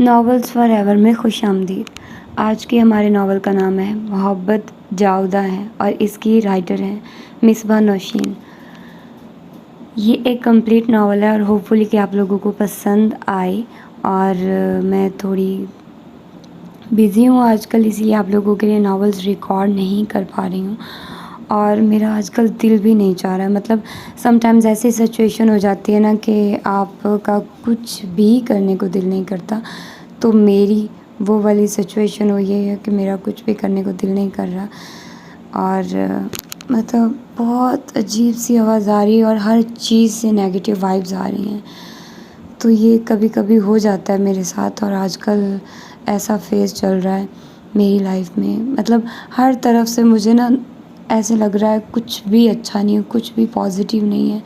Novels forever में खुशामदीद। आज के हमारे नावल का नाम है मोहब्बत जाऊदा है और इसकी राइटर हैं मिसबा नौशीन। ये एक कंप्लीट नावल है और होपफुली कि आप लोगों को पसंद आए। और मैं थोड़ी बिज़ी हूँ आजकल, इसीलिए आप लोगों के लिए नावल्स रिकॉर्ड नहीं कर पा रही हूँ। और मेरा आजकल दिल भी नहीं चाह रहा है, मतलब समटाइम्स ऐसी सिचुएशन हो जाती है ना कि आपका कुछ भी करने को दिल नहीं करता। तो मेरी वो वाली सिचुएशन हुई है कि मेरा कुछ भी करने को दिल नहीं कर रहा। और मतलब बहुत अजीब सी आवाज़ आ रही है और हर चीज़ से नेगेटिव वाइब्स आ रही हैं। तो ये कभी कभी हो जाता है मेरे साथ, और आजकल ऐसा फेज़ चल रहा है मेरी लाइफ में। मतलब हर तरफ से मुझे ना ऐसे लग रहा है कुछ भी अच्छा नहीं है, कुछ भी पॉजिटिव नहीं है,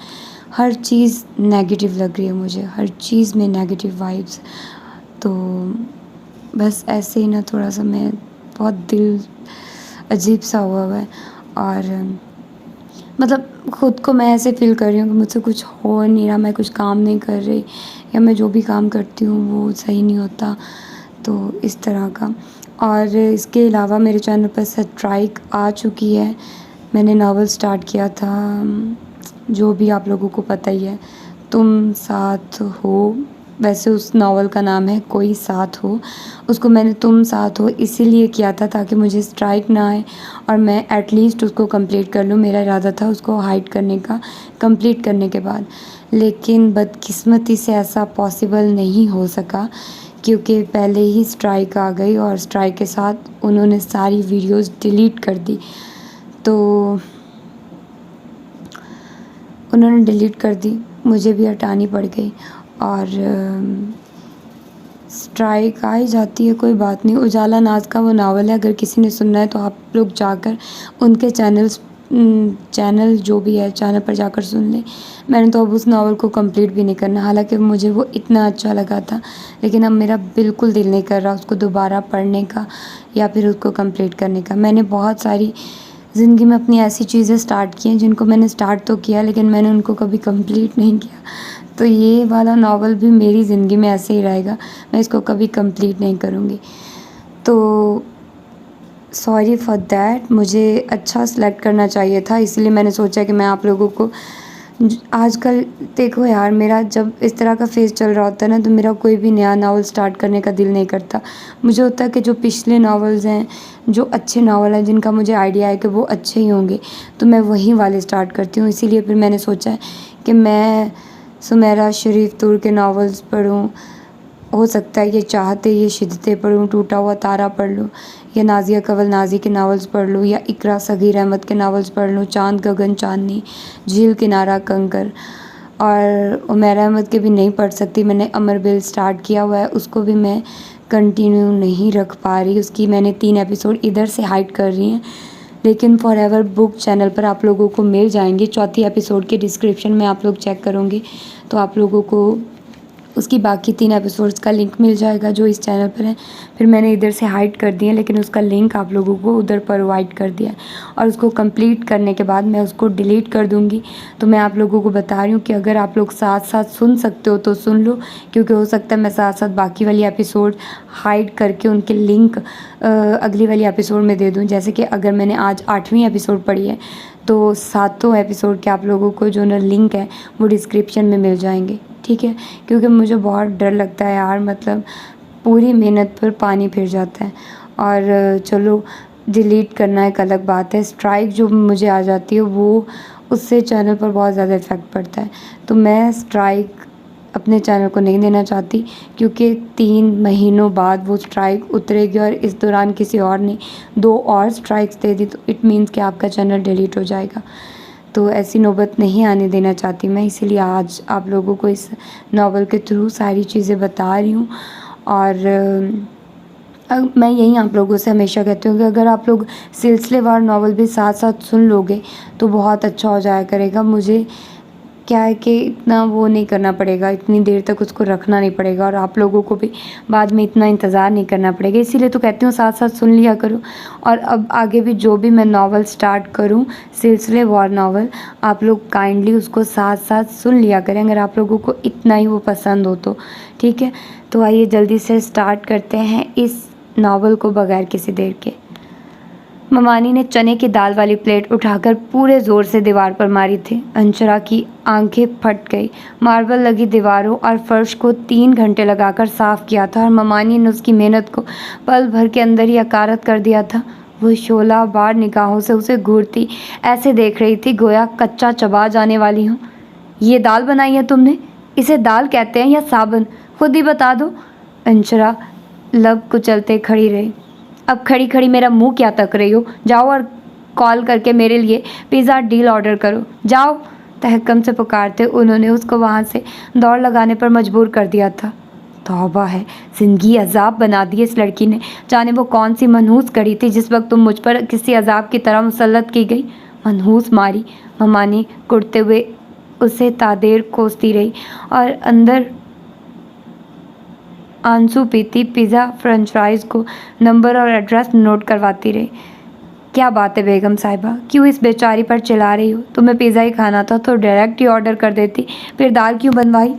हर चीज़ नेगेटिव लग रही है मुझे, हर चीज़ में नेगेटिव वाइब्स। तो बस ऐसे ही ना थोड़ा सा मैं बहुत दिल अजीब सा हुआ है। और मतलब ख़ुद को मैं ऐसे फ़ील कर रही हूँ कि मुझसे कुछ हो नहीं रहा, मैं कुछ काम नहीं कर रही, या मैं जो भी काम करती हूँ वो सही नहीं होता, तो इस तरह का। और इसके अलावा मेरे चैनल पर स्ट्राइक आ चुकी है। मैंने नावल स्टार्ट किया था, जो भी आप लोगों को पता ही है, तुम साथ हो। वैसे उस नावल का नाम है कोई साथ हो। उसको मैंने तुम साथ हो इसीलिए किया था ताकि मुझे स्ट्राइक ना आए और मैं एटलीस्ट उसको कंप्लीट कर लूँ। मेरा इरादा था उसको हाइड करने का कंप्लीट करने के बाद, लेकिन बदकिस्मती से ऐसा पॉसिबल नहीं हो सका क्योंकि पहले ही स्ट्राइक आ गई और स्ट्राइक के साथ उन्होंने सारी वीडियोस डिलीट कर दी। तो उन्होंने डिलीट कर दी, मुझे भी हटानी पड़ गई। और स्ट्राइक आ ही जाती है, कोई बात नहीं। उजाला नाज का वो नावल है, अगर किसी ने सुनना है तो आप लोग जाकर उनके चैनल जो भी है चैनल पर जाकर सुन लें। मैंने तो अब उस नावल को कंप्लीट भी नहीं करना, हालांकि मुझे वो इतना अच्छा लगा था, लेकिन अब मेरा बिल्कुल दिल नहीं कर रहा उसको दोबारा पढ़ने का या फिर उसको कंप्लीट करने का। मैंने बहुत सारी ज़िंदगी में अपनी ऐसी चीज़ें स्टार्ट की हैं जिनको मैंने स्टार्ट तो किया, लेकिन मैंने उनको कभी कंप्लीट नहीं किया। तो ये वाला नावल भी मेरी ज़िंदगी में ऐसे ही रहेगा, मैं इसको कभी कंप्लीट नहीं करूँगी। तो सॉरी फॉर दैट, मुझे अच्छा सेलेक्ट करना चाहिए था, इसलिए मैंने सोचा कि मैं आप लोगों को आजकल देखो यार, मेरा जब इस तरह का फेज़ चल रहा होता है ना, तो मेरा कोई भी नया नावल स्टार्ट करने का दिल नहीं करता। मुझे होता है कि जो पिछले नावल्स हैं, जो अच्छे नावल हैं, जिनका मुझे आइडिया है कि वो अच्छे ही होंगे, तो मैं वही वाले स्टार्ट करती हूँ। इसीलिए फिर मैंने सोचा है कि मैं सुमेरा शरीफ तूर के नावल्स पढूँ। हो सकता है ये चाहते ये शिद्दतें पढूँ, टूटा हुआ तारा पढ़ लूँ, या नाज़िया कंवल नाज़ी के नावल्स पढ़ लूँ, या इकरा सगीर अहमद के नावल्स पढ़ लूँ, चाँद गगन चाँदनी, झील किनारा कंकर। और उमैर अहमद के भी नहीं पढ़ सकती, मैंने अमर बिल स्टार्ट किया हुआ है, उसको भी मैं कंटिन्यू नहीं रख पा रही। उसकी मैंने 3 एपिसोड इधर से हाइड कर रही हैं, लेकिन फॉरएवर बुक चैनल पर आप लोगों को मिल जाएंगे। 4थी एपिसोड के डिस्क्रिप्शन में आप लोग चेक करोगे तो आप लोगों को उसकी बाकी 3 एपिसोड्स का लिंक मिल जाएगा जो इस चैनल पर है। फिर मैंने इधर से हाइड कर दिया, लेकिन उसका लिंक आप लोगों को उधर प्रोवाइड कर दिया है, और उसको कंप्लीट करने के बाद मैं उसको डिलीट कर दूँगी। तो मैं आप लोगों को बता रही हूँ कि अगर आप लोग साथ साथ सुन सकते हो तो सुन लो, क्योंकि हो सकता है मैं साथ साथ बाकी वाली एपिसोड हाइड करके उनके लिंक अगली वाली एपिसोड में दे दूँ। जैसे कि अगर मैंने आज 8वीं एपिसोड पढ़ी है तो 7 एपिसोड के आप लोगों को जो ना लिंक है वो डिस्क्रिप्शन में मिल जाएंगे, ठीक है। क्योंकि मुझे बहुत डर लगता है यार, मतलब पूरी मेहनत पर पानी फिर जाता है। और चलो डिलीट करना एक अलग बात है, स्ट्राइक जो मुझे आ जाती है वो उससे चैनल पर बहुत ज़्यादा इफ़ेक्ट पड़ता है। तो मैं स्ट्राइक अपने चैनल को नहीं देना चाहती, क्योंकि 3 महीनों बाद वो स्ट्राइक उतरेगी और इस दौरान किसी और ने 2 और स्ट्राइक्स दे दी तो इट मीन्स कि आपका चैनल डिलीट हो जाएगा। तो ऐसी नौबत नहीं आने देना चाहती मैं, इसीलिए आज आप लोगों को इस नावल के थ्रू सारी चीज़ें बता रही हूँ। और मैं यही आप लोगों से हमेशा कहती हूँ कि अगर आप लोग सिलसिलेवार नावल भी साथ साथ सुन लोगे तो बहुत अच्छा हो जाया करेगा। मुझे क्या है कि इतना वो नहीं करना पड़ेगा, इतनी देर तक उसको रखना नहीं पड़ेगा, और आप लोगों को भी बाद में इतना इंतज़ार नहीं करना पड़ेगा। इसीलिए तो कहती हूँ साथ साथ सुन लिया करो। और अब आगे भी जो भी मैं नावल स्टार्ट करूँ, सिलसिलेवार नावल, आप लोग काइंडली उसको साथ साथ सुन लिया करें, अगर आप लोगों को इतना ही वो पसंद हो तो, ठीक है। तो आइए जल्दी से स्टार्ट करते हैं इस नावल को बगैर किसी देर के। ममानी ने चने की दाल वाली प्लेट उठाकर पूरे ज़ोर से दीवार पर मारी थी। अंशरा की आंखें फट गई। मार्बल लगी दीवारों और फर्श को 3 घंटे लगाकर साफ किया था और ममानी ने उसकी मेहनत को पल भर के अंदर ही अकारत कर दिया था। वो शोला बार निगाहों से उसे घूरती ऐसे देख रही थी गोया कच्चा चबा जाने वाली हूँ। ये दाल बनाई है तुमने? इसे दाल कहते हैं या साबुन? खुद ही बता दो। अंशरा लब कुचलते खड़ी रही। अब खड़ी खड़ी मेरा मुंह क्या तक रही हो? जाओ और कॉल करके मेरे लिए पिज़्ज़ा डील ऑर्डर करो, जाओ। तहक्कुम से पुकारते उन्होंने उसको वहाँ से दौड़ लगाने पर मजबूर कर दिया था। तौबा है, ज़िंदगी अजाब बना दी इस लड़की ने। जाने वो कौन सी मनहूस कड़ी थी जिस वक्त तुम मुझ पर किसी अजाब की तरह मुसल्लत की गई। मनहूस मारी। ममानी कुड़ते हुए उसे तादेर कोसती रही और अंदर आंसू पीती पिज़्ज़ा फ्रेंच फ्राइज़ को नंबर और एड्रेस नोट करवाती रही। क्या बात है बेगम साहिबा, क्यों इस बेचारी पर चिल्ला रही हो? तुम्हें पिज़्ज़ा ही खाना था तो डायरेक्ट ही ऑर्डर कर देती, फिर दाल क्यों बनवाई?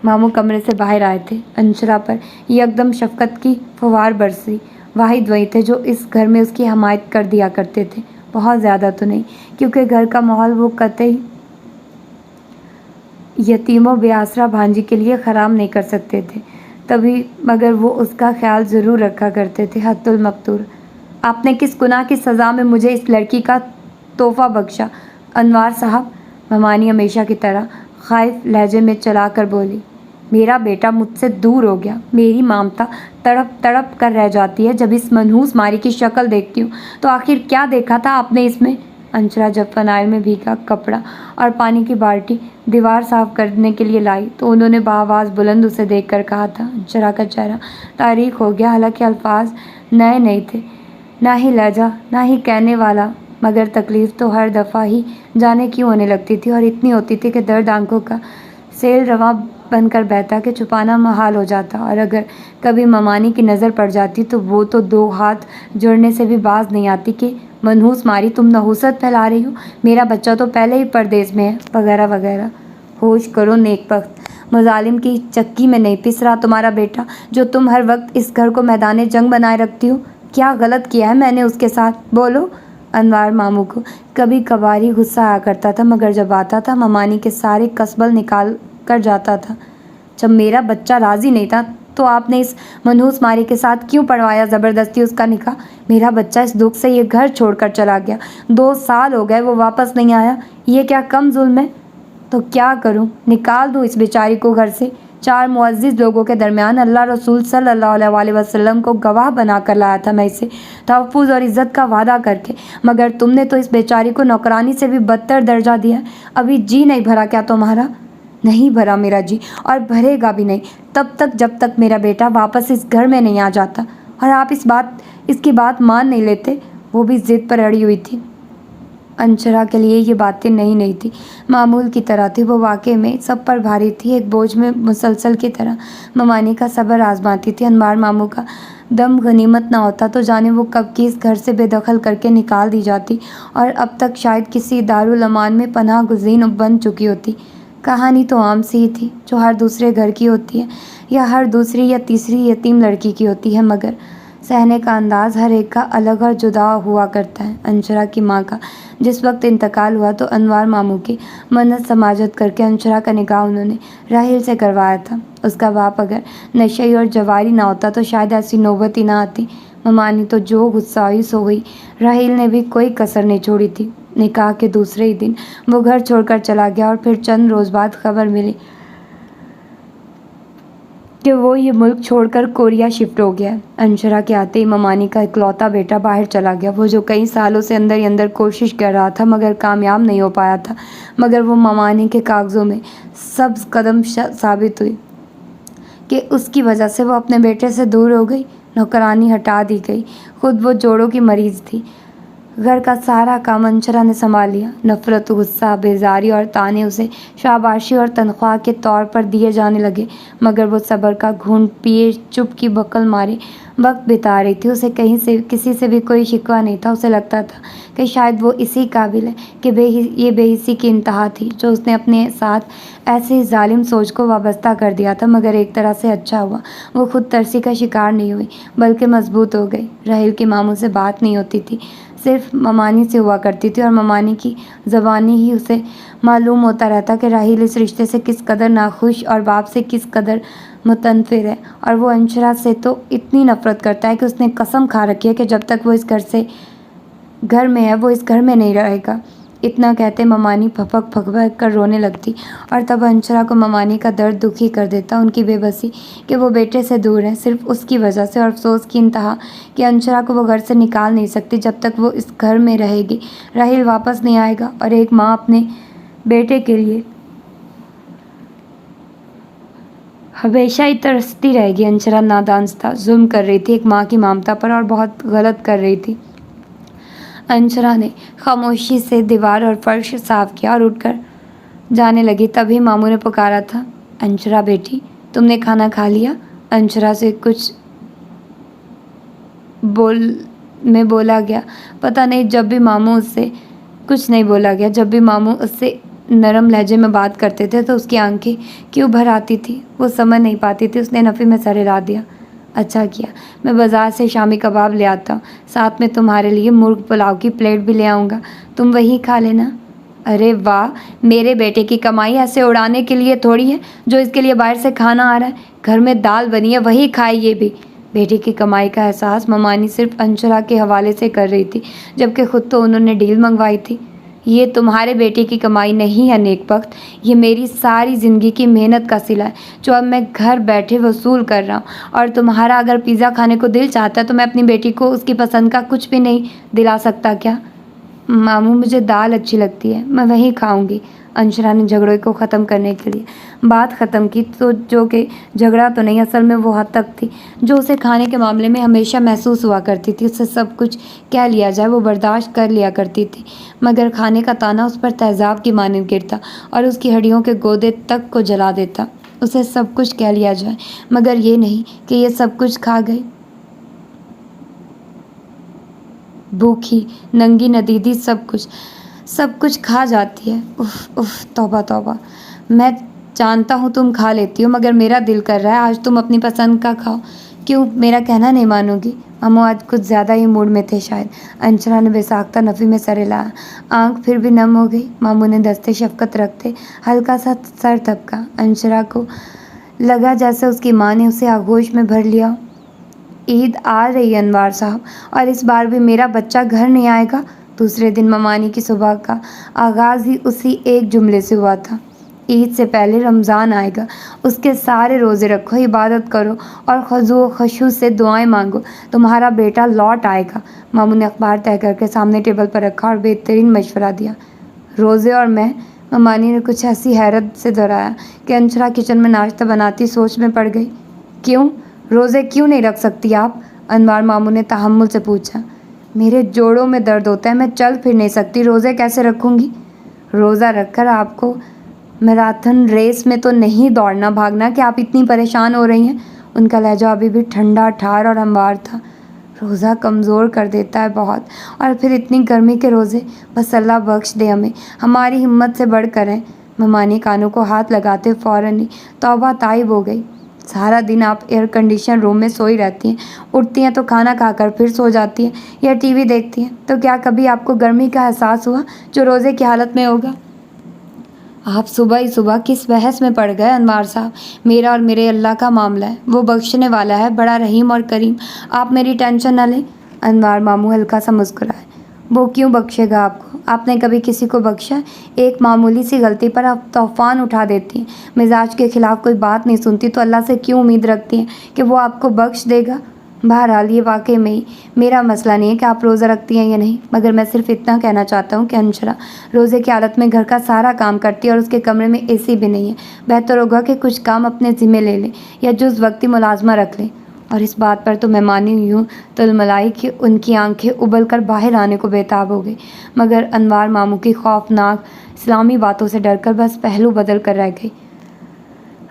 मामू कमरे से बाहर आए थे। अंशरा पर एकदम शफकत की फुहार बरसी। वाहिद वही थे जो इस घर में उसकी हमायत कर दिया करते थे। बहुत ज़्यादा तो नहीं, क्योंकि घर का माहौल वो कतई यतीमों बेआसरा भांजी के लिए ख़राब नहीं कर सकते थे तभी, मगर वो उसका ख्याल ज़रूर रखा करते थे। हत्तुल मकतूर, आपने किस गुनाह की सज़ा में मुझे इस लड़की का तोहफ़ा बख्शा? अनवार साहब, ममानी हमेशा की तरह खाइफ लहजे में चला कर बोली, मेरा बेटा मुझसे दूर हो गया। मेरी ममता तड़प तड़प कर रह जाती है जब इस मनहूस मारी की शक्ल देखती हूँ। तो आखिर क्या देखा था आपने इसमें? अंशरा जब फनाइल में भीगा कपड़ा और पानी की बाल्टी दीवार साफ करने के लिए लाई तो उन्होंने बाआवाज़ बुलंद उसे देखकर कहा था। अंशरा का चेहरा तारीख हो गया, हालांकि अल्फाज नए नहीं थे, ना ही लहजा ना ही कहने वाला, मगर तकलीफ़ तो हर दफ़ा ही जाने क्यों होने लगती थी और इतनी होती थी कि दर्द आंखों का सेल रवा बनकर बहता कि छुपाना महाल हो जाता। और अगर कभी ममानी की नज़र पड़ जाती तो वो तो 2 हाथ जोड़ने से भी बाज नहीं आती कि मनहूस मारी, तुम नहुसत फैला रही हो, मेरा बच्चा तो पहले ही परदेश में है, वगैरह वगैरह। होश करो नेकबख्त, मुजालिम की चक्की में नहीं पिस रहा तुम्हारा बेटा, जो तुम हर वक्त इस घर को मैदान जंग बनाए रखती हो। क्या गलत किया है मैंने उसके साथ? बोलो। अनवार मामू को कभी कभार ही गुस्सा आया करता था, मगर जब आता था ममानी के सारे कसबल निकाल कर जाता था। जब मेरा बच्चा राज़ी नहीं था तो आपने इस मनहूस मारी के साथ क्यों पढ़वाया ज़बरदस्ती उसका निकाह? मेरा बच्चा इस दुख से ये घर छोड़कर चला गया, 2 साल हो गए वो वापस नहीं आया। ये क्या कम जुल्म है? तो क्या करूं? निकाल दूं इस बेचारी को घर से? 4 मुअज़्ज़िज़ लोगों के दरमियान अल्लाह रसूल सल्लल्लाहु अलैहि वसल्लम को गवाह बना कर लाया था मैं इसे, तहफ़्फ़ुज़ और इज़्ज़त का वादा करके, मगर तुमने तो इस बेचारी को नौकरानी से भी बदतर दर्जा दिया। अभी जी नहीं भरा क्या तुम्हारा? नहीं भरा मेरा जी, और भरेगा भी नहीं तब तक जब तक मेरा बेटा वापस इस घर में नहीं आ जाता। और आप इसकी बात मान नहीं लेते। वो भी ज़िद पर अड़ी हुई थी। अंशरा के लिए ये बातें नहीं थी, मामूल की तरह थी। वो वाकई में सब पर भारी थी, एक बोझ में मुसलसल की तरह। ममानी का सब्र आजमाती थी। अनवार मामू का दम गनीमत ना होता तो जाने वो कब की इस घर से बेदखल करके निकाल दी जाती और अब तक शायद किसी दारुल अमान में पनाह गुज़ीर बन चुकी होती। कहानी तो आम सी ही थी, जो हर दूसरे घर की होती है या हर दूसरी या तीसरी यतीम लड़की की होती है, मगर सहने का अंदाज़ हर एक का अलग और जुदा हुआ करता है। अंशरा की माँ का जिस वक्त इंतकाल हुआ तो अनवार मामू की मन्नत समाजत करके अंशरा का निकाह उन्होंने राहिल से करवाया था। उसका बाप अगर नशई और जवारी ना होता तो शायद ऐसी नौबत ही ना आती। ममानी तो जो गुस्सा हुई सो हुई, राहिल ने भी कोई कसर नहीं छोड़ी थी। निकाह के दूसरे ही दिन वो घर छोड़कर चला गया और फिर चंद रोज़ बाद खबर मिली कि वो ये मुल्क छोड़कर कोरिया शिफ्ट हो गया। अंशरा के आते ही ममानी का इकलौता बेटा बाहर चला गया, वो जो कई सालों से अंदर ही अंदर कोशिश कर रहा था मगर कामयाब नहीं हो पाया था। मगर वो ममानी के कागज़ों में सब्ज़ कदम साबित हुई कि उसकी वजह से वो अपने बेटे से दूर हो गई। नौकरानी हटा दी गई। खुद वो जोड़ों की मरीज़ थी। घर का सारा काम अंशरा ने संभाल लिया। नफरत, गुस्सा, बेजारी और ताने उसे शाबाशी और तनख्वाह के तौर पर दिए जाने लगे, मगर वो सब्र का घूंट पिए चुप की बकल मारे वक्त बिता रही थी। उसे कहीं से किसी से भी कोई शिकवा नहीं था। उसे लगता था कि शायद वो इसी काबिल है कि ये बेहिसी की इंतहा थी जो उसने अपने साथ ऐसे ही जालिम सोच को वाबस्ता कर दिया था। मगर एक तरह से अच्छा हुआ, वो खुद तरसी का शिकार नहीं हुई बल्कि मजबूत हो गई। राहिल की मामू से बात नहीं होती थी, सिर्फ ममानी से हुआ करती थी, और ममानी की ज़बानी ही उसे मालूम होता रहता कि राहिल इस रिश्ते से किस कदर नाखुश और बाप से किस कदर मुतनफिर है। और वो अंशरा से तो इतनी नफरत करता है कि उसने कसम खा रखी है कि जब तक वो इस घर में है वो इस घर में नहीं रहेगा। इतना कहते ममानी फपक फकफक कर रोने लगती, और तब अंशरा को ममानी का दर्द दुखी कर देता, उनकी बेबसी कि वो बेटे से दूर है सिर्फ उसकी वजह से, और अफसोस की इंतहा कि अंशरा को वो घर से निकाल नहीं सकती जब तक वो इस घर में रहेगी। राहिल वापस नहीं आएगा और एक माँ अपने बेटे के लिए हमेशा ही तरसती रहेगी। अंशरा नादान था, जुल्म कर रही थी एक माँ की ममता पर, और बहुत गलत कर रही थी। अंशरा ने खामोशी से दीवार और फर्श साफ किया और उठकर जाने लगी। तभी मामू ने पुकारा था, अंशरा बेटी, तुमने खाना खा लिया? अंशरा से कुछ बोला गया, पता नहीं। जब भी मामू उससे कुछ नहीं बोला गया, जब भी मामू उससे नरम लहजे में बात करते थे तो उसकी आंखें क्यों भर आती थी, वो समझ नहीं पाती थी। उसने नफ़ी में सर हिला दिया। अच्छा किया, मैं बाज़ार से शामी कबाब ले आता हूँ, साथ में तुम्हारे लिए मुर्ग पुलाव की प्लेट भी ले आऊँगा, तुम वही खा लेना। अरे वाह, मेरे बेटे की कमाई ऐसे उड़ाने के लिए थोड़ी है जो इसके लिए बाहर से खाना आ रहा है। घर में दाल बनी है, वही खाए ये भी। बेटे की कमाई का एहसास ममानी सिर्फ अंशरा के हवाले से कर रही थी, जबकि खुद तो उन्होंने डील मंगवाई थी। ये तुम्हारे बेटे की कमाई नहीं है नेकबख्त, ये मेरी सारी ज़िंदगी की मेहनत का सिला है जो अब मैं घर बैठे वसूल कर रहा हूँ। और तुम्हारा अगर पिज़्ज़ा खाने को दिल चाहता है तो मैं अपनी बेटी को उसकी पसंद का कुछ भी नहीं दिला सकता क्या? मामू, मुझे दाल अच्छी लगती है, मैं वही खाऊंगी। अंशरा ने झगड़े को ख़त्म करने के लिए बात ख़त्म की, तो जो कि झगड़ा तो नहीं, असल में वो हद तक थी जो उसे खाने के मामले में हमेशा महसूस हुआ करती थी। उससे सब कुछ कह लिया जाए वो बर्दाश्त कर लिया करती थी, मगर खाने का ताना उस पर तेज़ाब की मानद गिरता और उसकी हड्डियों के गोदे तक को जला देता। उसे सब कुछ कह लिया जाए, मगर ये नहीं कि ये सब कुछ खा गई। भूखी नंगी नदीदी सब कुछ खा जाती है। उफ उफ, तौबा तौबा। मैं जानता हूँ तुम खा लेती हो, मगर मेरा दिल कर रहा है आज तुम अपनी पसंद का खाओ। क्यों, मेरा कहना नहीं मानोगी? मामू आज कुछ ज़्यादा ही मूड में थे शायद। अंशरा ने बेसाख्ता नफ़ी में सर हिलाया, आँख फिर भी नम हो गई। मामू ने दस्ते शफ़क़त रखते हल्का सा सर थपका। अंशरा को लगा जैसे उसकी माँ ने उसे आगोश में भर लिया। ईद आ रही है अनवार साहब, और इस बार भी मेरा बच्चा घर नहीं आएगा। दूसरे दिन ममानी की सुबह का आगाज़ ही उसी एक जुमले से हुआ था, ईद से पहले रमज़ान आएगा, उसके सारे रोज़े रखो, इबादत करो और खज़ू खशू से दुआएं मांगो, तुम्हारा बेटा लौट आएगा। मामू ने अखबार तय करके सामने टेबल पर रखा और बेहतरीन मशवरा दिया। रोज़े और मैं? ममानी ने कुछ ऐसी हैरत से दोहराया कि अंशरा किचन में नाश्ता बनाती सोच में पड़ गई। क्यों, रोज़े क्यों नहीं रख सकती आप? अनवार मामू ने तहम्मुल से पूछा। मेरे जोड़ों में दर्द होता है, मैं चल फिर नहीं सकती, रोज़े कैसे रखूँगी? रोज़ा रखकर आपको मैराथन रेस में तो नहीं दौड़ना भागना कि आप इतनी परेशान हो रही हैं। उनका लहजा अभी भी ठंडा ठार और हमवार था। रोज़ा कमज़ोर कर देता है बहुत, और फिर इतनी गर्मी के रोज़े, बस अल्लाह बख्श दे हमें, हमारी हिम्मत से बढ़कर हैं। ममानी कानों को हाथ लगाते फ़ौरन ही तौबा ताइब हो गई। सारा दिन आप एयर कंडीशन रूम में सोई रहती हैं, उठती हैं तो खाना खाकर फिर सो जाती हैं या टीवी देखती हैं, तो क्या कभी आपको गर्मी का एहसास हुआ जो रोज़े की हालत में होगा? आप सुबह ही सुबह किस बहस में पड़ गए अनवार साहब? मेरा और मेरे अल्लाह का मामला है, वो बख्शने वाला है, बड़ा रहीम और करीम, आप मेरी टेंशन न लें। अनवार मामू हल्का सा मुस्कुराए। वो क्यों बख्शेगा आपको? आपने कभी किसी को बख्शा? एक मामूली सी गलती पर आप तूफ़ान उठा देती हैं, मिजाज के ख़िलाफ़ कोई बात नहीं सुनती, तो अल्लाह से क्यों उम्मीद रखती हैं कि वो आपको बख्श देगा? बहरहाल ये वाकई में ही मेरा मसला नहीं है कि आप रोज़ा रखती हैं या नहीं, मगर मैं सिर्फ इतना कहना चाहता हूँ कि अंशरा रोज़े की हालत में घर का सारा काम करती है और उसके कमरे में एसी भी नहीं है। बेहतर होगा कि कुछ काम अपने ज़िम्मे ले लें या जुज़ वक्ती मुलाजमा रख लें। और इस बात पर तो मैं मानी हुई हूँ तुलमलाई कि उनकी आंखें उबल कर बाहर आने को बेताब हो गई, मगर अनवार मामू की खौफनाक इस्लामी बातों से डरकर बस पहलू बदल कर रह गई।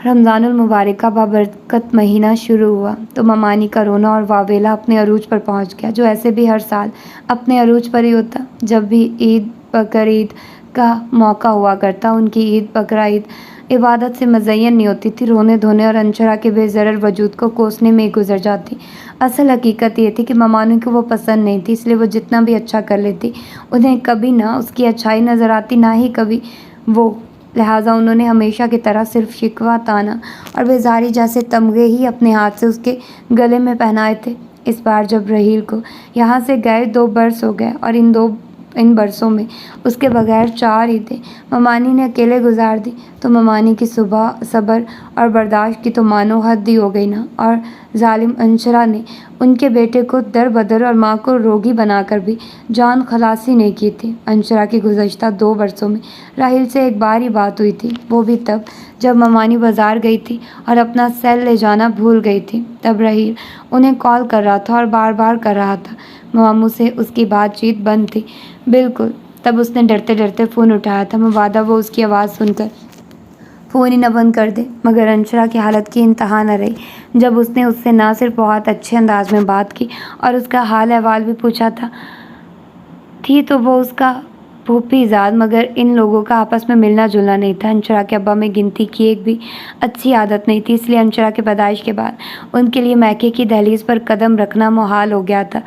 रमज़ानुल मुबारक का बाबरकत महीना शुरू हुआ तो ममानी का रोना और वावेला अपने अरूज पर पहुंच गया, जो ऐसे भी हर साल अपने अरूज पर ही होता। जब भी ईद बकरीद का मौका हुआ करता, उनकी ईद बकरीद इबादत से मज़य्यन नहीं होती थी, रोने धोने और अंशरा के बेज़रर वजूद को कोसने में ही गुजर जाती। असल हकीकत ये थी कि ममानी को वो पसंद नहीं थी, इसलिए वो जितना भी अच्छा कर लेती उन्हें कभी ना उसकी अच्छाई नज़र आती, ना ही कभी वो। लिहाजा उन्होंने हमेशा की तरह सिर्फ शिकवा, ताना और बेजारी जैसे तमगे ही अपने हाथ से उसके गले में पहनाए थे। इस बार जब रहील को यहाँ से गए 2 बरस हो गए और इन बरसों में उसके बगैर 4 ईदें ममानी ने अकेले गुजार दी, तो ममानी की सुबह सब्र और बर्दाश्त की तो मानो हद ही हो गई ना। और जालिम अंशरा ने उनके बेटे को दर बदर और माँ को रोगी बनाकर भी जान खलासी नहीं की थी। अंशरा की गुज़श्ता 2 बरसों में राहिल से एक बार ही बात हुई थी, वो भी तब जब ममानी बाज़ार गई थी और अपना सेल ले जाना भूल गई थी। तब राहिल उन्हें कॉल कर रहा था और बार बार कर रहा था। मामू से उसकी बातचीत बंद थी बिल्कुल। तब उसने डरते डरते फ़ोन उठाया था, मवादा वो उसकी आवाज़ सुनकर फ़ोन ही न बंद कर दे। मगर अंशरा की हालत की इंतहा न रही जब उसने उससे ना सिर्फ बहुत अच्छे अंदाज में बात की और उसका हाल अहवाल भी पूछा था। थी तो वो उसका फूफीज़ाद, मगर इन लोगों का आपस में मिलना जुलना नहीं था। अंशरा के अब्बा में गिनती की एक भी अच्छी आदत नहीं थी, इसलिए अंशरा के पैदाइश के बाद उनके लिए मैके की दहलीज पर कदम रखना मुहाल हो गया था,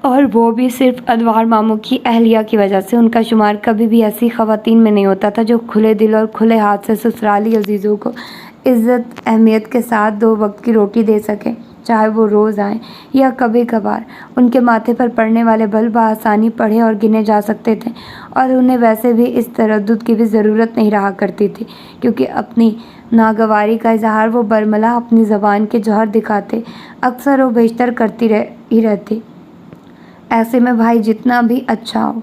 और वो भी सिर्फ अनवार मामू की अहलिया की वजह से। उनका शुमार कभी भी ऐसी ख़वातीन में नहीं होता था जो खुले दिल और खुले हाथ से ससुराली अजीज़ों को इज़्ज़त अहमियत के साथ 2 वक्त की रोटी दे सके, चाहे वो रोज़ आए या कभी कभार। उनके माथे पर पड़ने वाले बल बआसानी पढ़े और गिने जा सकते थे, और उन्हें वैसे भी इस तरद्दुद की भी ज़रूरत नहीं रहा करती थी, क्योंकि अपनी नागवारी का इजहार वो बरमला अपनी ज़बान के जौहर दिखाते अक्सर व बेशतर करती ही रहती। ऐसे में भाई जितना भी अच्छा हो,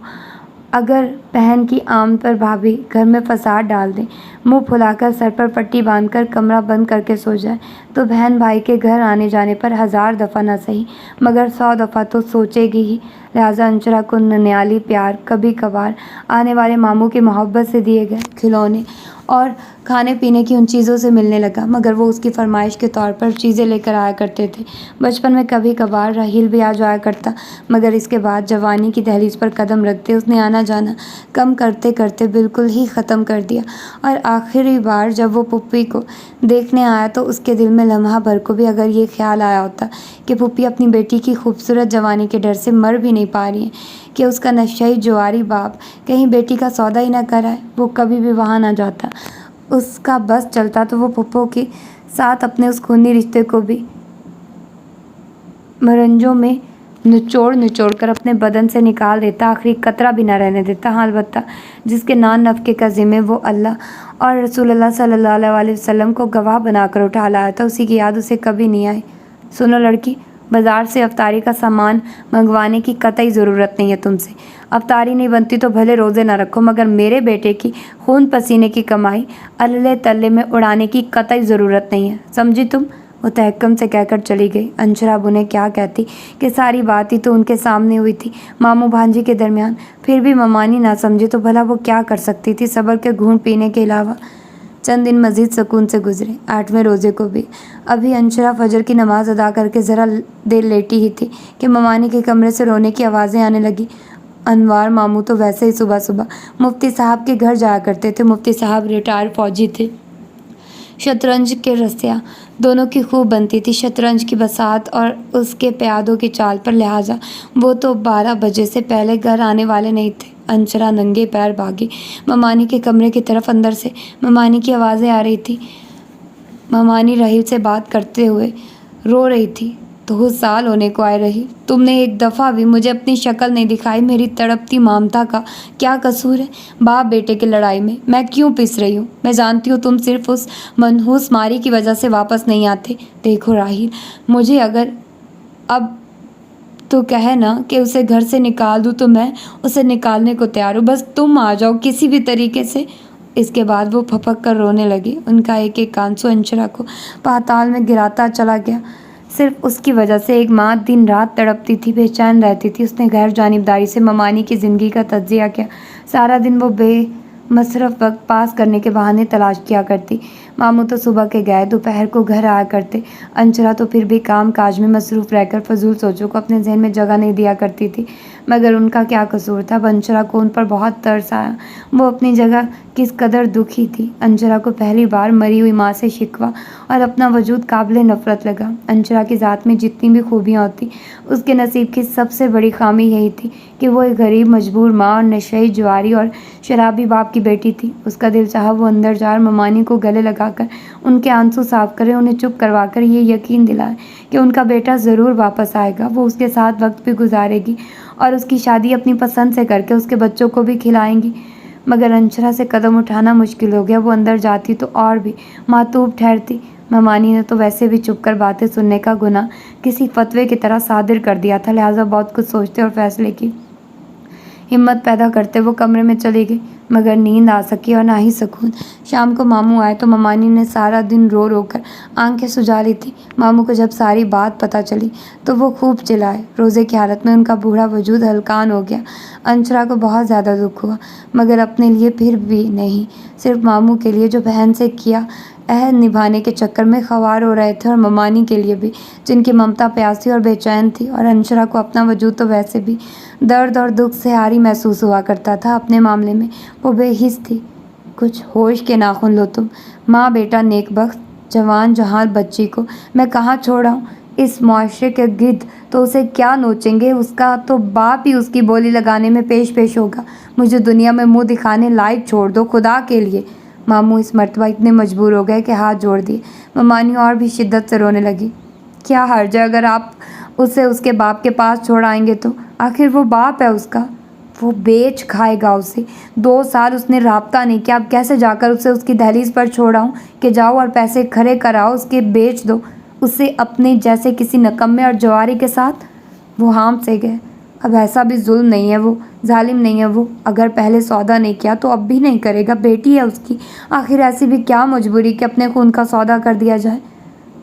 अगर बहन की आमद पर भाभी घर में फसाद डाल दें, मुंह फुलाकर सर पर पट्टी बांधकर कमरा बंद करके सो जाए, तो बहन भाई के घर आने जाने पर 1000 दफ़ा न सही मगर 100 दफ़ा तो सोचेगी ही। लिहाजा अंशरा को ननियाली प्यार, कभी कभार आने वाले मामू की मोहब्बत से दिए गए खिलौने और खाने पीने की उन चीज़ों से मिलने लगा, मगर वो उसकी फरमाइश के तौर पर चीज़ें लेकर आया करते थे। बचपन में कभी कभार राहिल भी आ जाया करता, मगर इसके बाद जवानी की दहलीज पर कदम रखते उसने आना जाना कम करते करते बिल्कुल ही ख़त्म कर दिया। और आखिरी बार जब वो पुप्पी को देखने आया तो उसके दिल में लम्हा भर को भी अगर ये ख्याल आया होता कि पुप्पी अपनी बेटी की खूबसूरत जवानी के डर से मर भी नहीं पा रही है कि उसका नशई जुआरी बाप कहीं बेटी का सौदा ही ना कराए, वो कभी भी वहाँ ना जाता। उसका बस चलता तो वो पुप्पो के साथ अपने उस खूनी रिश्ते को भी मरंजों में निचोड़ कर अपने बदन से निकाल देता, आखिरी कतरा भी ना रहने देता। हाँ, अलबत्ता जिसके नान नफ़के का ज़िम्मे वो अल्लाह और रसूलुल्लाह सल्लल्लाहु अलैहि वसल्लम को गवाह बनाकर उठा लाया था, उसी की याद उसे कभी नहीं आई। सुनो लड़की, बाज़ार से अफ्तारी का सामान मंगवाने की कतई ज़रूरत नहीं है तुमसे। अफ्तारी नहीं बनती तो भले रोज़े ना रखो, मगर मेरे बेटे की खून पसीने की कमाई अल्ले तल्ले में उड़ाने की कतई ज़रूरत नहीं है, समझी तुम? वो तहक्कुम से कहकर चली गई। अंशरा अब उन्हें क्या कहती कि सारी बात ही तो उनके सामने हुई थी, मामू भांजी के दरमियान। फिर भी ममानी ना समझे तो भला वो क्या कर सकती थी सब्र के घूंट पीने के अलावा। चंद दिन मज़ीद सुकून से गुजरे। 8वें रोज़े को भी अभी अंशरा फजर की नमाज़ अदा करके ज़रा देर लेटी ही थी कि ममानी के कमरे से रोने की आवाज़ें आने लगी। अनवार मामू तो वैसे ही सुबह सुबह मुफ्ती साहब के घर जाया करते थे। मुफ्ती साहब रिटायर्ड फ़ौजी थे। शतरंज के रस्सियाँ दोनों की खूब बनती थी, शतरंज की बसात और उसके प्यादों की चाल पर, लिहाजा वो तो 12 बजे से पहले घर आने वाले नहीं थे। अंशरा नंगे पैर भागी ममानी के कमरे की तरफ। अंदर से ममानी की आवाज़ें आ रही थी। ममानी राहिल से बात करते हुए रो रही थी। 2 साल होने को आए रही, तुमने एक दफ़ा भी मुझे अपनी शक्ल नहीं दिखाई। मेरी तड़पती ममता का क्या कसूर है? बाप बेटे की लड़ाई में मैं क्यों पिस रही हूँ? मैं जानती हूँ तुम सिर्फ उस मनहूस मारी की वजह से वापस नहीं आते। देखो राहिल, मुझे अगर अब तो कहे ना कि उसे घर से निकाल दूँ तो मैं उसे निकालने को तैयार हूँ, बस तुम आ जाओ किसी भी तरीके से। इसके बाद वो फपक कर रोने लगी। उनका एक एक आंसू अंशरा को पाताल में गिराता चला गया। सिर्फ उसकी वजह से एक माँ दिन रात तड़पती थी, बेचैन रहती थी। उसने गैर जानिबदारी से ममानी की ज़िंदगी का तज्जिया किया। सारा दिन वो बेमसरफ वक्त पास करने के बहाने तलाश किया करती। मामू तो सुबह के गए, दोपहर को घर आया करते। अंशरा तो फिर भी काम काज में मसरूफ़ रहकर फजूल सोचों को अपने जहन में जगह नहीं दिया करती थी। मगर उनका क्या कसूर था? अब अंशरा को उन पर बहुत तरस आया। वो अपनी जगह किस कदर दुखी थी। अंशरा को पहली बार मरी हुई माँ से शिकवा और अपना वजूद काबिल नफ़रत लगा। अंशरा की ज़ात में जितनी भी खूबियाँ होती, उसके नसीब की सबसे बड़ी खामी यही थी कि वो एक गरीब मजबूर माँ और नशई जुआरी और शराबी बाप की बेटी थी। उसका दिल चाहा वो अंदर जार ममानी को गले लगाकर उनके आंसू साफ करे, उन्हें चुप करवाकर ये यकीन दिलाए कि उनका बेटा ज़रूर वापस आएगा। वो उसके साथ वक्त भी गुजारेगी और उसकी शादी अपनी पसंद से करके उसके बच्चों को भी खिलाएंगी। मगर अंशरा से कदम उठाना मुश्किल हो गया। वो अंदर जाती तो और भी मातूब ठहरती। ममानी ने तो वैसे भी चुप कर बातें सुनने का गुनाह किसी फतवे की तरह सादिर कर दिया था, लिहाजा बहुत कुछ सोचते और फैसले की हिम्मत पैदा करते वो कमरे में चली गई। मगर नींद आ सकी और ना ही सुकून। शाम को मामू आए तो ममानी ने सारा दिन रो रो कर आंखें सुजा ली थी। मामू को जब सारी बात पता चली तो वो खूब चिल्लाए। रोज़े की हालत में उनका बूढ़ा वजूद हलकान हो गया। अंशरा को बहुत ज़्यादा दुख हुआ, मगर अपने लिए फिर भी नहीं, सिर्फ मामू के लिए जो बहन से किया अहद निभाने के चक्कर में ख़वार हो रहे थे, और ममानी के लिए भी जिनकी ममता प्यासी और बेचैन थी। और अंशरा को अपना वजूद तो वैसे भी दर्द और दुख से हारी महसूस हुआ करता था। अपने मामले में वो बेहिस थी। कुछ होश के नाखून लो तुम। माँ बेटा नेकबख्त जवान जहान बच्ची को मैं कहाँ छोड़ आऊँ? इस मुआशरे के गिद्ध तो उसे क्या नोचेंगे? उसका तो बाप ही उसकी बोली लगाने में पेश होगा। मुझे दुनिया में मुँह दिखाने लायक छोड़ दो खुदा के लिए। मामू इस मर्तबा इतने मजबूर हो गए कि हाथ जोड़ दिए। ममानी और भी शिद्दत से रोने लगी। क्या हर्ज है अगर आप उसे उसके बाप के पास छोड़ आएंगे तो? आखिर वो बाप है उसका, वो बेच खाएगा उसे। 2 साल उसने राब्ता नहीं किया, अब कैसे जाकर उसे उसकी दहलीज पर छोड़ाऊँ कि जाओ और पैसे खड़े कराओ, उसके बेच दो उसे अपने जैसे किसी नकम्मे और जवारी के साथ? वो हाम से गए। अब ऐसा भी जुल्म नहीं है, वो जालिम नहीं है। वो अगर पहले सौदा नहीं किया तो अब भी नहीं करेगा। बेटी है उसकी, आखिर ऐसी भी क्या मजबूरी कि अपने खून का सौदा कर दिया जाए?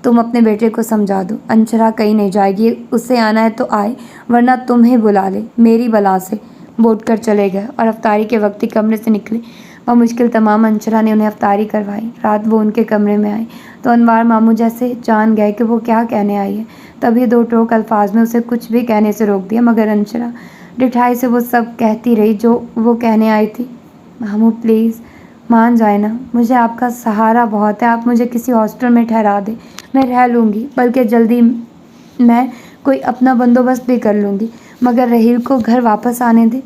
तुम अपने बेटे को समझा दो, अंशरा कहीं नहीं जाएगी। उसे आना है तो आए, वरना तुम्हें बुला ले। मेरी बला से बोट कर चले गए और अफ्तारी के वक्त ही कमरे से निकले। वह मुश्किल तमाम अंशरा ने उन्हें अफ्तारी करवाई। रात वो उनके कमरे में आई तो अनवार मामू जैसे जान गए कि वो क्या कहने आई है। तभी 2 टोक अल्फाज में उसे कुछ भी कहने से रोक दिया, मगर अंशरा डिठाई से वो सब कहती रही जो वो कहने आई थी। मामू प्लीज़ मान जाए ना, मुझे आपका सहारा बहुत है। आप मुझे किसी हॉस्टल में ठहरा दें, मैं रह लूँगी, बल्कि जल्दी मैं कोई अपना बंदोबस्त भी कर लूँगी। मगर रहील को घर वापस आने दे।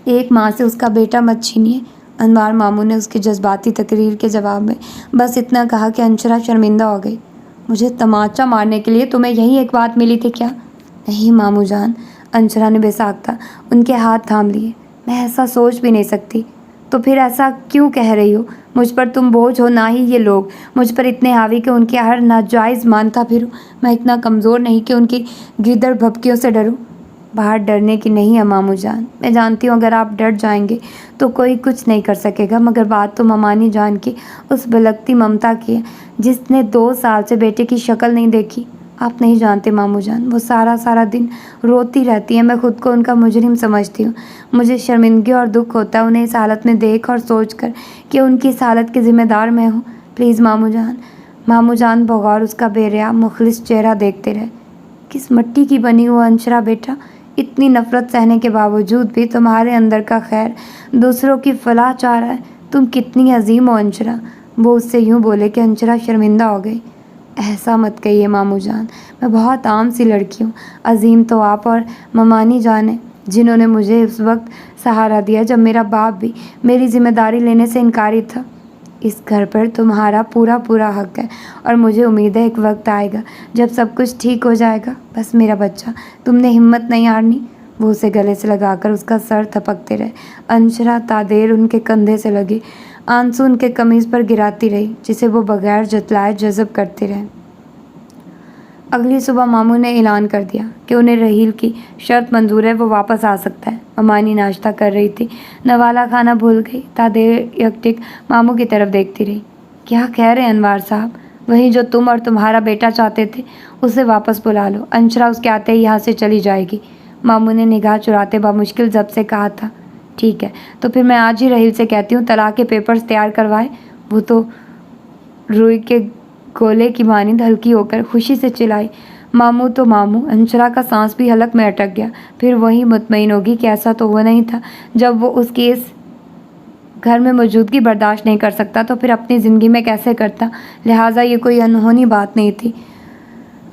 एक माँ से उसका बेटा मत छीनिए। अनवार मामू ने उसकी जज्बाती तकरीर के जवाब में बस इतना कहा कि अंशरा शर्मिंदा हो गई। मुझे तमाचा मारने के लिए तुम्हें यही एक बात मिली थी क्या? नहीं मामू जान, अंशरा ने बेसाख्ता उनके हाथ थाम लिए। मैं ऐसा सोच भी नहीं सकती। तो फिर ऐसा क्यों कह रही हो? मुझ पर तुम बोझ हो, ना ही ये लोग मुझ पर इतने हावी कि उनकी हर नाजायज़ मानता फिरूं। मैं इतना कमज़ोर नहीं कि उनकी गिदड़ भपकियों से डरूं। बाहर डरने की नहीं है मामू जान, मैं जानती हूँ अगर आप डर जाएंगे तो कोई कुछ नहीं कर सकेगा। मगर बात तो ममानी जान की उस बिलखती ममता की है जिसने 2 साल से बेटे की शक्ल नहीं देखी। आप नहीं जानते मामू जान, वो सारा दिन रोती रहती है। मैं खुद को उनका मुजरिम समझती हूँ। मुझे शर्मिंदगी और दुख होता है उन्हें इस हालत में देख और सोच कर कि उनकी इस हालत की ज़िम्मेदार मैं हूँ। प्लीज़ मामू जान। मामू जान बगौर उसका बेरिया मुखलिस चेहरा देखते रहे। किस मिट्टी की बनी हुआ अंशरा बेटा, इतनी नफ़रत सहने के बावजूद भी तुम्हारे अंदर का खैर दूसरों की फलाह चाह रहा है। तुम कितनी अजीम हो अंशरा। वो उससे यूँ बोले कि अंशरा शर्मिंदा हो गई। ऐसा मत कहिए मामू जान, मैं बहुत आम सी लड़की हूँ। अजीम तो आप और ममानी जान है, जिन्होंने मुझे उस वक्त सहारा दिया जब मेरा बाप भी मेरी जिम्मेदारी लेने से इनकारी था। इस घर पर तुम्हारा पूरा हक है और मुझे उम्मीद है एक वक्त आएगा जब सब कुछ ठीक हो जाएगा। बस मेरा बच्चा, तुमने हिम्मत नहीं हारनी। वो उसे गले से लगाकर उसका सर थपकते रहे। अंशरा तादेर उनके कंधे से लगी आंसू उनके कमीज़ पर गिराती रही, जिसे वो बगैर जतलाए जज़ब करते रहे। अगली सुबह मामू ने ऐलान कर दिया कि उन्हें रहील की शर्त मंजूर है, वो वापस आ सकता है। ममानी नाश्ता कर रही थी, नवाला खाना भूल गई। ता देर यकटिक मामू की तरफ देखती रही। क्या कह रहे हैं अनवार साहब? वही जो तुम और तुम्हारा बेटा चाहते थे, उसे वापस बुला लो। अंशरा उसके आते ही यहाँ से चली जाएगी। मामू ने निगाह चुराते बामुश्किल जब से कहा था। ठीक है, तो फिर मैं आज ही रहील से कहती हूँ तलाक के पेपर्स तैयार करवाए। वो तो रुई के गोले की मानिंद हल्की होकर खुशी से चिल्लाई। मामू तो मामू। अंशरा का सांस भी हलक में अटक गया। फिर वही मुतमईन होगी कि ऐसा तो वो नहीं था। जब वो उसकी इस घर में मौजूदगी बर्दाश्त नहीं कर सकता तो फिर अपनी ज़िंदगी में कैसे करता। लिहाजा ये कोई अनहोनी बात नहीं थी।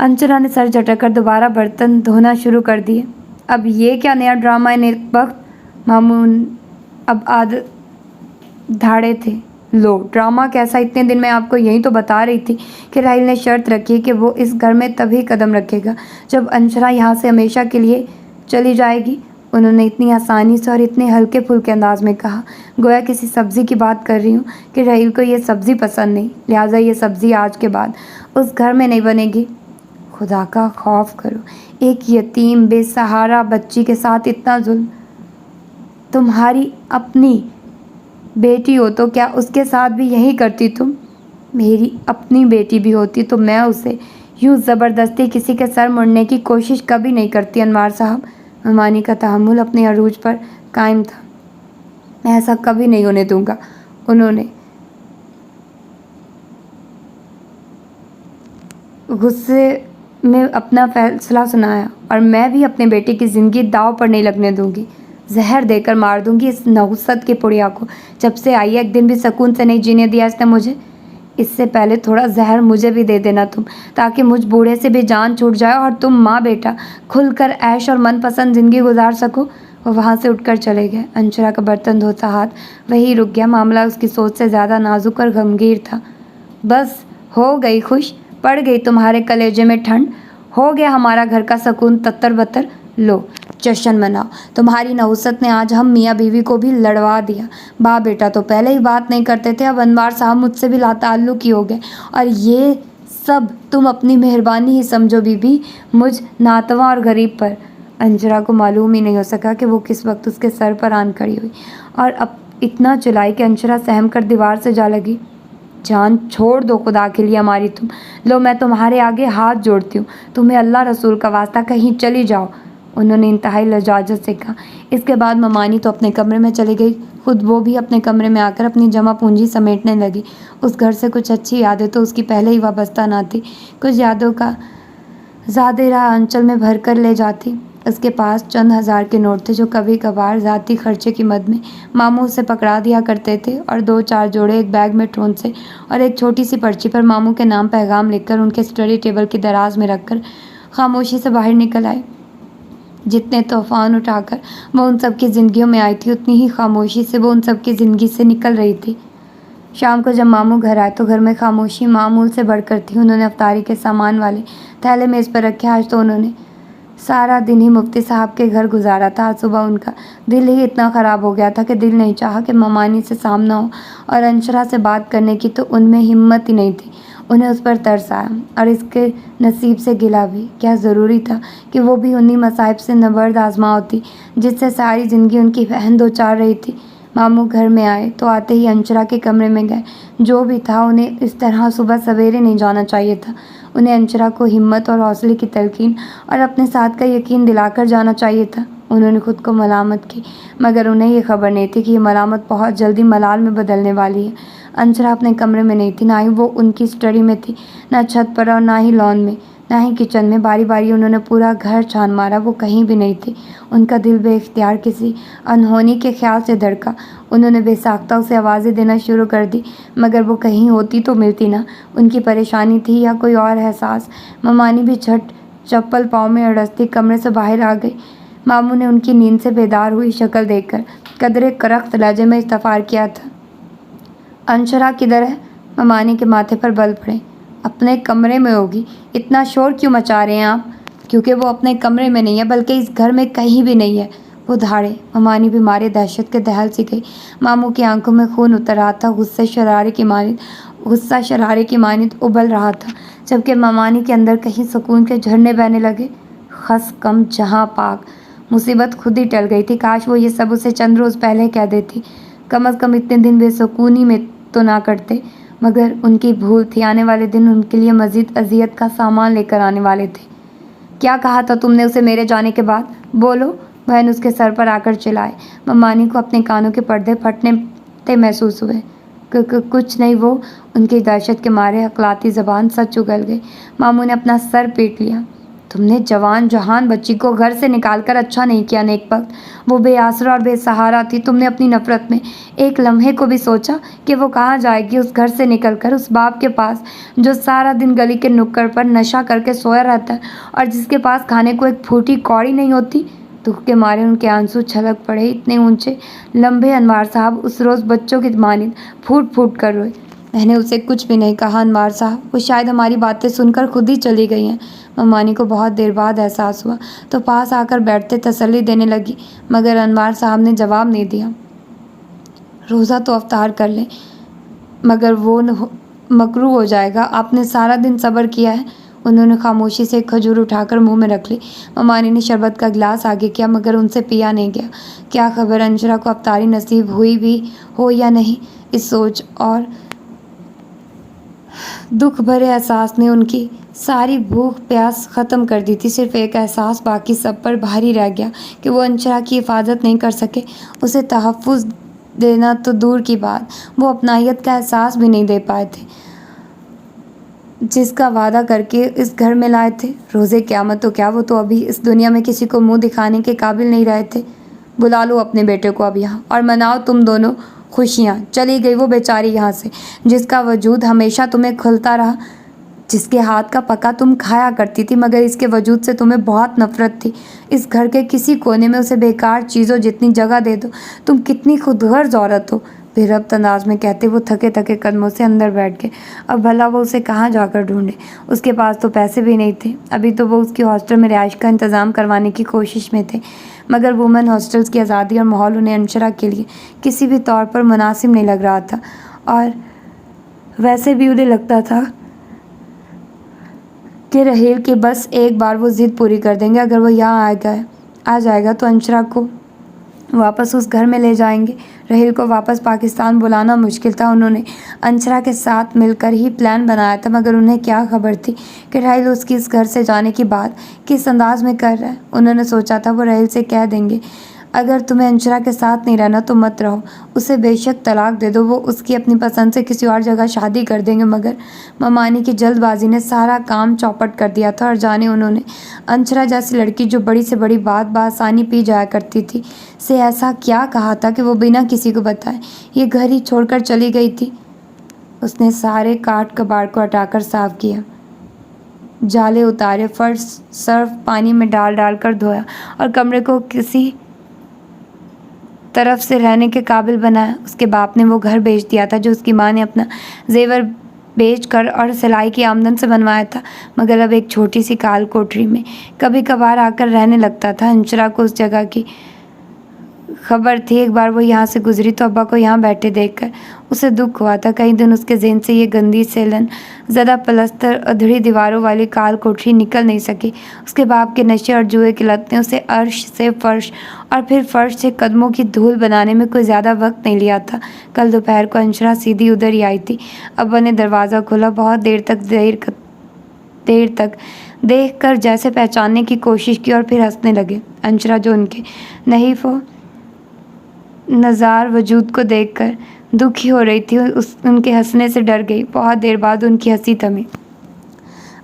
अंशरा ने सर झटक कर दोबारा बर्तन धोना शुरू कर दिए। अब ये क्या नया ड्रामा है नेकबख्त? मामू अब आद धाड़े थे। लो, ड्रामा कैसा? इतने दिन मैं आपको यही तो बता रही थी कि राहिल ने शर्त रखी कि वो इस घर में तभी कदम रखेगा जब अंशरा यहाँ से हमेशा के लिए चली जाएगी। उन्होंने इतनी आसानी से और इतने हल्के फुल्के अंदाज में कहा, गोया किसी सब्ज़ी की बात कर रही हूँ कि राहिल को ये सब्ज़ी पसंद नहीं, लिहाजा ये सब्ज़ी आज के बाद उस घर में नहीं बनेगी। खुदा का खौफ करो, एक यतीम बेसहारा बच्ची के साथ इतना जुल्म। तुम्हारी अपनी बेटी हो तो क्या उसके साथ भी यही करती तुम? मेरी अपनी बेटी भी होती तो मैं उसे यूँ ज़बरदस्ती किसी के सर मुड़ने की कोशिश कभी नहीं करती अनवार साहब। ममानी का तहम्मुल अपने अरूज पर कायम था। मैं ऐसा कभी नहीं होने दूंगा। उन्होंने गुस्से में अपना फैसला सुनाया। और मैं भी अपने बेटे की ज़िंदगी दाव पर नहीं लगने दूंगी। जहर देकर मार दूंगी इस नहुसत की पुड़िया को। जब से आई है एक दिन भी सुकून से नहीं जीने दिया इसने मुझे। इससे पहले थोड़ा जहर मुझे भी दे देना तुम, ताकि मुझ बूढ़े से भी जान छूट जाए और तुम माँ बेटा खुलकर ऐश और मनपसंद ज़िंदगी गुजार सको। वो वहाँ से उठकर चले गए। अंशरा का बर्तन धोता हाथ वही रुक गया। मामला उसकी सोच से ज़्यादा नाजुक और गमगीर था। बस हो गई खुश, पड़ गई तुम्हारे कलेजे में ठंड, हो गया हमारा घर का सुकून तत्तर बत्तर। लो जश्न मनाओ, तुम्हारी नहुसत ने आज हम मियाँ बीवी को भी लड़वा दिया। बाप बेटा तो पहले ही बात नहीं करते थे, अब अनवार साहब मुझसे भी लाताल्लुक ही हो गए। और ये सब तुम अपनी मेहरबानी ही समझो बीबी, मुझ नातवा और गरीब पर। अंजरा को मालूम ही नहीं हो सका कि वो किस वक्त उसके सर पर आन खड़ी हुई और अब इतना चिल्लाई कि अंशरा सहम कर दीवार से जा लगी। जान छोड़ दो खुदा के लिए हमारी तुम। लो मैं तुम्हारे आगे हाथ जोड़ती हूँ, तुम्हें अल्लाह रसूल का वास्ता कहीं चली जाओ। उन्होंने इंतहाई लजाजत से कहा। इसके बाद ममानी तो अपने कमरे में चली गई। खुद वो भी अपने कमरे में आकर अपनी जमा पूंजी समेटने लगी। उस घर से कुछ अच्छी यादें तो उसकी पहले ही वाबस्ता ना थी। कुछ यादों का ज़ादिरा अंचल में भर कर ले जाती। उसके पास चंद हज़ार के नोट थे जो कभी कभार ज़ाती खर्चे की मद में मामू उसे पकड़ा दिया करते थे, और 2-4 जोड़े एक बैग में ठूंसे और एक छोटी सी पर्ची पर मामू के नाम पैगाम लिखकर उनके स्टडी टेबल की दराज में रखकर खामोशी से बाहर निकल आए। जितने तूफान उठाकर वो उन सब की ज़िंदगियों में आई थी, उतनी ही खामोशी से वो उन सब की ज़िंदगी से निकल रही थी। शाम को जब मामू घर आए तो घर में खामोशी मामूल से बढ़कर थी। उन्होंने अफ्तारी के सामान वाले थैले मेज़ पर रखे। आज तो उन्होंने सारा दिन ही मुफ्ती साहब के घर गुजारा था। आज सुबह उनका दिल ही इतना ख़राब हो गया था कि दिल नहीं चाहा कि ममानी से सामना हो और अंशरा से बात करने की तो उनमें हिम्मत ही नहीं थी। उन्हें उस पर तरस आया और इसके नसीब से गिला भी। क्या ज़रूरी था कि वो भी उन्हीं मसाइब से नबर्द आजमा होती जिससे सारी ज़िंदगी उनकी बहन दो चार रही थी। मामू घर में आए तो आते ही अंशरा के कमरे में गए। जो भी था, उन्हें इस तरह सुबह सवेरे नहीं जाना चाहिए था। उन्हें अंशरा को हिम्मत और हौसले की तलकीन और अपने साथ का यकीन दिलाकर जाना चाहिए था। उन्होंने खुद को मलामत की, मगर उन्हें ये खबर नहीं थी कि ये मलामत बहुत जल्दी मलाल में बदलने वाली है। अंशरा अपने कमरे में नहीं थी, ना ही वो उनकी स्टडी में थी, ना छत पर और ना ही लॉन में, ना ही किचन में। बारी बारी उन्होंने पूरा घर छान मारा, वो कहीं भी नहीं थी। उनका दिल बेख्तियार किसी अनहोनी के ख्याल से धड़का। उन्होंने बेसाख्ता उसे आवाज़ें देना शुरू कर दी, मगर वो कहीं होती तो मिलती ना। उनकी परेशानी थी या कोई और एहसास। ममानी भी झट चप्पल पाँव में अड़सती कमरे से बाहर आ गई। मामू ने उनकी नींद से बेदार हुई शक्ल देखकर कदरे करख्त लहजे में इस्तफार किया था। अंशरा किधर है? ममानी के माथे पर बल पड़े। अपने कमरे में होगी। इतना शोर क्यों मचा रहे हैं आप? क्योंकि वो अपने कमरे में नहीं है, बल्कि इस घर में कहीं भी नहीं है। वो धाड़े। ममानी भी मारे दहशत के दहल सी गई। मामू की आंखों में खून उतर रहा था। गुस्से शरारे की मारी गुस्सा शरारे की मानित उबल रहा था, जबकि ममानी के अंदर कहीं सुकून के झरने बहने लगे। खस कम जहाँ पाक, मुसीबत खुद ही टल गई थी। काश वो ये सब उसे चंद रोज़ पहले कह देती। कम अज़ कम इतने दिन बेसुकूनी में तो ना कटते। मगर उनकी भूल थी, आने वाले दिन उनके लिए मज़ीद अज़ियत का सामान लेकर आने वाले थे। क्या कहा था तुमने उसे मेरे जाने के बाद? बोलो, बहन उसके सर पर आकर चिल्लाए। ममानी को अपने कानों के पर्दे फटते महसूस हुए। कुछ नहीं, वो उनकी दहशत के मारे हकलाती ज़बान सच उगल गई। मामू ने अपना सर पीट लिया। तुमने जवान जहान बच्ची को घर से निकालकर अच्छा नहीं किया नेक वक्त। वो बेआसरा और बेसहारा थी। तुमने अपनी नफ़रत में एक लम्हे को भी सोचा कि वो कहाँ जाएगी उस घर से निकलकर, उस बाप के पास जो सारा दिन गली के नुक्कड़ पर नशा करके सोया रहता है और जिसके पास खाने को एक फूटी कौड़ी नहीं होती। दुख के मारे उनके आंसू छलक पड़े, इतने ऊंचे लंबे। अनवार साहब उस रोज़ बच्चों की मानित फूट फूट कर रोए। मैंने उसे कुछ भी नहीं कहा अनवार साहब, वो शायद हमारी बातें सुनकर खुद ही चली गई हैं। ममानी को बहुत देर बाद एहसास हुआ तो पास आकर बैठते तसल्ली देने लगी, मगर अनवार साहब ने जवाब नहीं दिया। रोज़ा तो अफ्तार कर ले, मगर वो मकरू हो जाएगा। आपने सारा दिन सब्र किया है। उन्होंने खामोशी से एक खजूर उठाकर मुंह में रख ली। ममानी ने शरबत का गिलास आगे किया, मगर उनसे पिया नहीं गया। क्या खबर अंशरा को अफ्तारी नसीब हुई भी हो या नहीं। इस सोच और दुख भरे एहसास ने उनकी सारी भूख प्यास ख़त्म कर दी थी। सिर्फ एक एहसास बाकी सब पर भारी रह गया कि वो अंशरा की हिफाजत नहीं कर सके। उसे तहफ़्फ़ुज़ देना तो दूर की बात, वो अपनाहियत का एहसास भी नहीं दे पाए थे जिसका वादा करके इस घर में लाए थे। रोज़े क़यामत तो क्या, वो तो अभी इस दुनिया में किसी को मुंह दिखाने के काबिल नहीं रहे थे। बुला लो अपने बेटे को अब यहाँ और मनाओ तुम दोनों खुशियाँ। चली गई वो बेचारी यहाँ से, जिसका वजूद हमेशा तुम्हें खुलता रहा, जिसके हाथ का पका तुम खाया करती थी, मगर इसके वजूद से तुम्हें बहुत नफ़रत थी। इस घर के किसी कोने में उसे बेकार चीज़ों जितनी जगह दे दो। तुम कितनी खुदगर्ज़ औरत हो, बेरब्त अंदाज में कहते वो थके थके कदमों से अंदर बैठ गए। अब भला वो उसे कहाँ जाकर ढूंढे। उसके पास तो पैसे भी नहीं थे। अभी तो वो उसकी हॉस्टल में रिहाइश का इंतज़ाम करवाने की कोशिश में थे, मगर वुमेन हॉस्टल्स की आज़ादी और माहौल उन्हें अंशरा के लिए किसी भी तौर पर मुनासिब नहीं लग रहा था। और वैसे भी उन्हें लगता था कि रहेल के बस एक बार वो ज़िद पूरी कर देंगे। अगर वो यहाँ आ जाएगा तो अंशरा को वापस उस घर में ले जाएंगे। रहेल को वापस पाकिस्तान बुलाना मुश्किल था। उन्होंने अंशरा के साथ मिलकर ही प्लान बनाया था, मगर उन्हें क्या खबर थी कि रहेल उसकी इस घर से जाने की बात किस अंदाज में कर रहा है। उन्होंने सोचा था वो रहेल से कह देंगे, अगर तुम्हें अंशरा के साथ नहीं रहना तो मत रहो, उसे बेशक तलाक दे दो, वो उसकी अपनी पसंद से किसी और जगह शादी कर देंगे। मगर ममानी की जल्दबाजी ने सारा काम चौपट कर दिया था। और जाने उन्होंने अंशरा जैसी लड़की जो बड़ी से बड़ी बात बासानी पी जाया करती थी से ऐसा क्या कहा था कि वो बिना किसी को बताए ये घर ही छोड़कर चली गई थी। उसने सारे काट कबाड़ को हटाकर साफ किया, जाले उतारे, फर्श सर्फ पानी में डाल डाल कर धोया और कमरे को किसी तरफ से रहने के काबिल बनाया। उसके बाप ने वो घर बेच दिया था जो उसकी माँ ने अपना जेवर बेच कर और सिलाई की आमदन से बनवाया था, मगर अब एक छोटी सी काल कोठरी में कभी कभार आकर रहने लगता था। अंशरा को उस जगह की खबर थी। एक बार वो यहाँ से गुजरी तो अब्बा को यहाँ बैठे देखकर उसे दुख हुआ था। कई दिन उसके ज़हन से ये गंदी सेलन ज़्यादा पलस्तर अधड़ी दीवारों वाली काल कोठरी निकल नहीं सकी। उसके बाप के नशे और जुए की लत ने उसे अर्श से फर्श और फिर फर्श से कदमों की धूल बनाने में कोई ज़्यादा वक्त नहीं लिया था। कल दोपहर को अंशरा सीधी उधर ही आई थी। अब्बा ने दरवाज़ा खोला। बहुत देर तक देख कर जैसे पहचानने की कोशिश की और फिर हंसने लगे। अंशरा जो उनके नहीफ़ नज़ार वजूद को देखकर दुखी हो रही थी, उनके हंसने से डर गई। बहुत देर बाद उनकी हंसी थमी।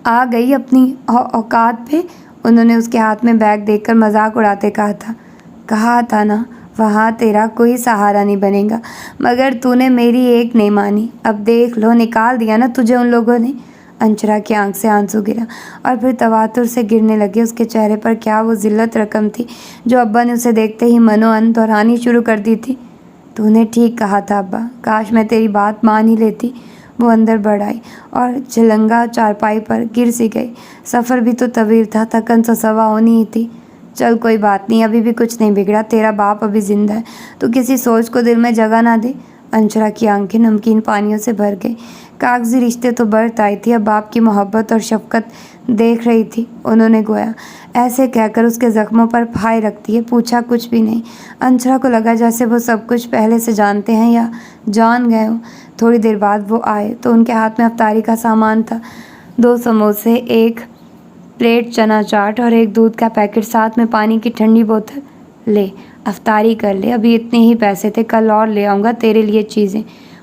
आ गई अपनी औकात पे, उन्होंने उसके हाथ में बैग देखकर मजाक उड़ाते कहा था ना वहाँ तेरा कोई सहारा नहीं बनेगा, मगर तूने मेरी एक नहीं मानी। अब देख लो, निकाल दिया ना तुझे उन लोगों ने। अंशरा की आंख से आंसू गिरा और फिर तवातुर से गिरने लगे। उसके चेहरे पर क्या वो जिल्लत रकम थी जो अब्बा ने उसे देखते ही मनोअन दोहरानी शुरू कर दी थी। तूने ठीक कहा था अब्बा, काश मैं तेरी बात मान ही लेती। वो अंदर बढ़ आई और झलंगा चारपाई पर गिर सी गई। सफ़र भी तो तवील था, थकन तो सवा होनी ही थी। चल कोई बात नहीं, अभी भी कुछ नहीं बिगड़ा। तेरा बाप अभी ज़िंदा है, तो किसी सोच को दिल में जगह ना दे। अंशरा की आंखें नमकीन पानियों से भर गई। कागजी रिश्ते तो बरत आई थी, अब बाप की मोहब्बत और शफकत देख रही थी। उन्होंने गोया ऐसे कहकर उसके ज़ख्मों पर फाय रखती है। पूछा कुछ भी नहीं। अंशरा को लगा जैसे वो सब कुछ पहले से जानते हैं या जान गए हों। थोड़ी देर बाद वो आए तो उनके हाथ में अफ्तारी का सामान था। 2 समोसे, 1 प्लेट चना चाट और 1 दूध का पैकेट, साथ में पानी की ठंडी बोतल। ले अफ्तारी कर ले, अभी इतने ही पैसे थे, कल और ले आऊँगा तेरे लिए चीज़ें।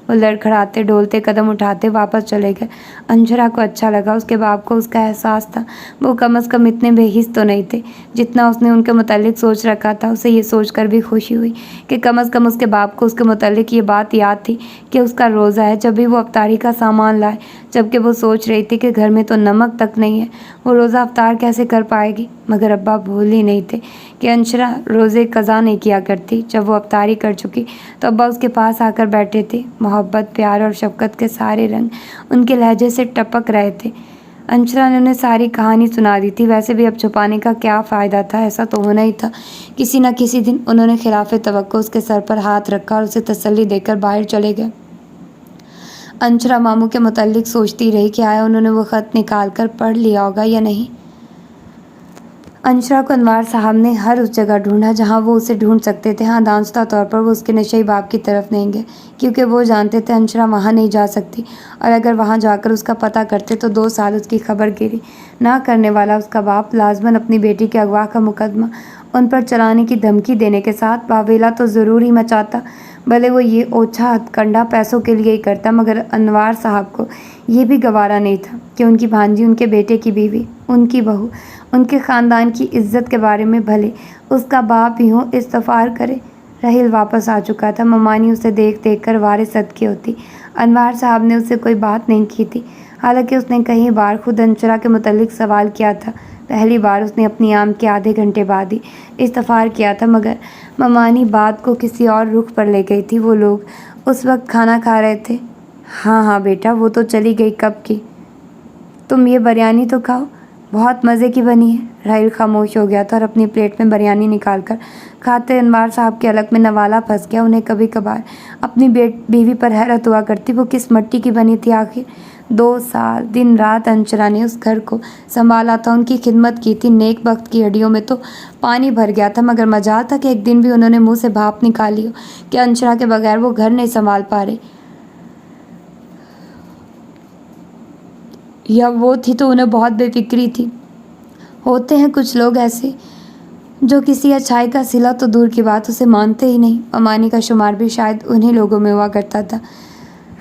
वो लड़खड़ाते डोलते कदम उठाते वापस चले गए। अंशरा को अच्छा लगा। उसके बाप को उसका एहसास था। वो कम से कम इतने बेहिस तो नहीं थे जितना उसने उनके मुतालिक सोच रखा था। उसे ये सोचकर भी खुशी हुई कि कम से कम उसके बाप को उसके मुतालिक ये बात याद थी कि उसका रोज़ा है जब भी वो अफ्तारी का सामान लाए, जबकि वो सोच रही थी कि घर में तो नमक तक नहीं है, वो रोज़ा अफ्तार कैसे कर पाएगी। मगर अब्बा भूल ही नहीं थे कि अंशरा रोज़े कज़ा नहीं किया करती। जब वो अफ्तारी कर चुकी तो अब्बा उसके पास आकर बैठे थे। मोहब्बत, प्यार और शफ़क़त के सारे रंग उनके लहजे से टपक रहे थे। अंशरा ने उन्हें सारी कहानी सुना दी थी। वैसे भी अब छुपाने का क्या फ़ायदा था, ऐसा तो होना ही था। किसी न किसी दिन उन्होंने खिलाफ़े तवक्को उसके सर पर हाथ रखा और उसे तसल्ली देकर बाहर चले गए। अंशरा मामू के मुताल्लिक सोचती रही कि आया उन्होंने वो ख़त निकाल कर पढ़ लिया होगा या नहीं। अंशरा को अनवार साहब ने हर उस जगह ढूंढा जहां वो उसे ढूंढ सकते थे। हाँ, दांस्ता तौर पर वो उसके नशई बाप की तरफ नहीं गए, क्योंकि वो जानते थे अंशरा वहां नहीं जा सकती, और अगर वहां जाकर उसका पता करते तो 2 साल उसकी खबर गिरी ना करने वाला उसका बाप लाजमन अपनी बेटी के अगवा का मुकदमा उन पर चलाने की धमकी देने के साथ बावेला तो ज़रूर ही मचाता। भले वो ये ओछा हथकंडा पैसों के लिए ही करता, मगर अनवार साहब को ये भी गवारा नहीं था कि उनकी भांजी, उनके बेटे की बीवी, उनकी बहू, उनके ख़ानदान की इज्जत के बारे में भले उसका बाप ही हो इस्तफ़ार करे। राहिल वापस आ चुका था। ममानी उसे देख देख कर वारे सदके होती। अनवार साहब ने उससे कोई बात नहीं की थी, हालांकि उसने कई बार खुद अंशरा के मुतालिक सवाल किया था। पहली बार उसने अपनी आम के आधे घंटे बाद ही इस्तफ़ार किया था, मगर ममानी बात को किसी और रुख पर ले गई थी। वो लोग उस वक्त खाना खा रहे थे। हाँ हाँ बेटा, वो तो चली गई कब की। तुम ये बिरयानी तो खाओ, बहुत मज़े की बनी है। राहिल खामोश हो गया था और अपनी प्लेट में बिरयानी निकाल कर खाते अनवार साहब के अलग में नवाला फंस गया। उन्हें कभी कभार अपनी बीवी पर हैरत हुआ करती, वो किस मिट्टी की बनी थी आखिर। 2 साल दिन रात अंशरा ने उस घर को संभाला था, उनकी खिदमत की थी। नेक वक्त की हड्डियों में तो पानी भर गया था, मगर मजाल था कि एक दिन भी उन्होंने मुँह से भाप निकाली हो कि अंशरा के बगैर वो घर नहीं संभाल पा रहे, या वो थी तो उन्हें बहुत बेफिक्री थी। होते हैं कुछ लोग ऐसे जो किसी अच्छाई का सिला तो दूर की बात उसे मानते ही नहीं। अमानी का शुमार भी शायद उन्हीं लोगों में हुआ करता था।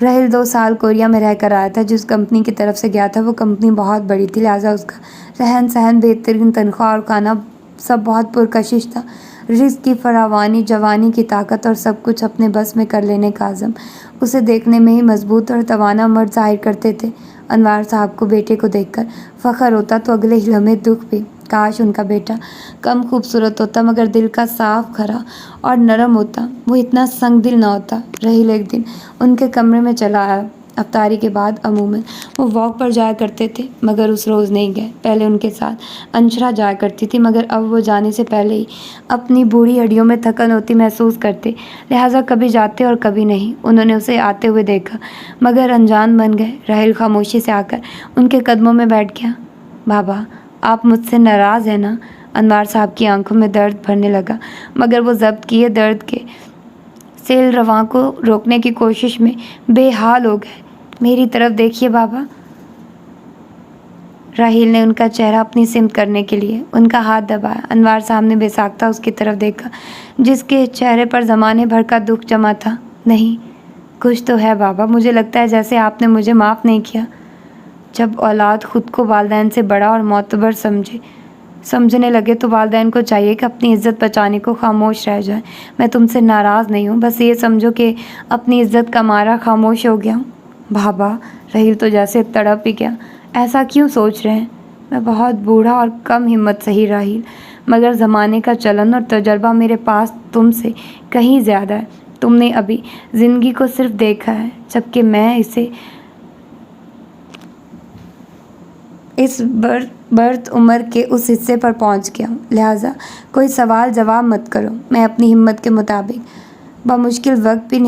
राहिल 2 साल कोरिया में रहकर आया था। जिस कंपनी की तरफ से गया था वो कंपनी बहुत बड़ी थी, लिहाजा उसका रहन सहन, बेहतरीन तनख्वाह और खाना सब बहुत पुरकशिश था। रिस्क की फरावानी, जवानी की ताकत और सब कुछ अपने बस में कर लेने का आज़म उसे देखने में ही मजबूत और तवाना मर्द जाहिर करते थे। अनवार साहब को बेटे को देखकर फ़ख्र होता तो अगले ही लम्हे दुख भी। काश उनका बेटा कम खूबसूरत होता, मगर दिल का साफ, खरा और नरम होता। वो इतना संग दिल ना होता। राहिल एक दिन उनके कमरे में चला आया। अफ्तारी के बाद अमूमन वो वॉक पर जाया करते थे, मगर उस रोज़ नहीं गए। पहले उनके साथ अंशरा जाया करती थी, मगर अब वो जाने से पहले ही अपनी बूढ़ी हड्डियों में थकन होती महसूस करते, लिहाजा कभी जाते और कभी नहीं। उन्होंने उसे आते हुए देखा, मगर अनजान बन गए। राहिल खामोशी से आकर उनके कदमों में बैठ गया। बाबा, आप मुझसे नाराज़ हैं ना? अनवार साहब की आंखों में दर्द भरने लगा, मगर वो ज़ब्त किए दर्द के सेल रवां को रोकने की कोशिश में बेहाल हो गए। मेरी तरफ देखिए बाबा। राहिल ने उनका चेहरा अपनी सिमत करने के लिए उनका हाथ दबाया। अनवार साहब ने बेसाख्ता उसकी तरफ देखा, जिसके चेहरे पर ज़माने भर का दुख जमा था। नहीं, कुछ तो है बाबा। मुझे लगता है जैसे आपने मुझे माफ़ नहीं किया। जब औलाद ख़ुद को वालिदैन से बड़ा और मोतबर समझने लगे तो वालिदैन को चाहिए कि अपनी इज़्ज़त बचाने को खामोश रह जाए। मैं तुमसे नाराज़ नहीं हूँ, बस ये समझो कि अपनी इज़्ज़त का मारा खामोश हो गया हूँ। बाबा, राहिल तो जैसे तड़प ही गया। ऐसा क्यों सोच रहे हैं? मैं बहुत बूढ़ा और कम हिम्मत सही राहिल, मगर ज़माने का चलन और तजर्बा मेरे पास तुमसे कहीं ज़्यादा है। तुमने अभी ज़िंदगी को सिर्फ देखा है, जबकि मैं इस बर्थ उम्र के उस हिस्से पर पहुंच गया हूँ। लिहाजा कोई सवाल जवाब मत करो। मैं अपनी हिम्मत के मुताबिक बमुश्किल वक्त भी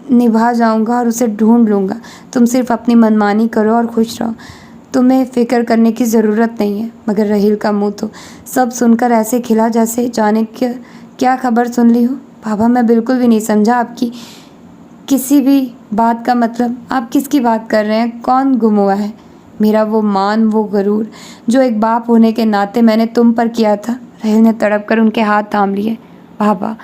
निभा जाऊंगा और उसे ढूंढ लूँगा। तुम सिर्फ अपनी मनमानी करो और खुश रहो। तुम्हें फ़िक्र करने की ज़रूरत नहीं है। मगर रहील का मुँह तो सब सुनकर ऐसे खिला जैसे जाने क्या खबर सुन ली हो। पापा, मैं बिल्कुल भी नहीं समझा आपकी किसी भी बात का मतलब। आप किसकी बात कर रहे हैं? कौन गुम हुआ है? मेरा वो मान, वो गरूर जो एक बाप होने के नाते मैंने तुम पर किया था। रहील ने तड़प कर उनके हाथ थाम लिए। पापा,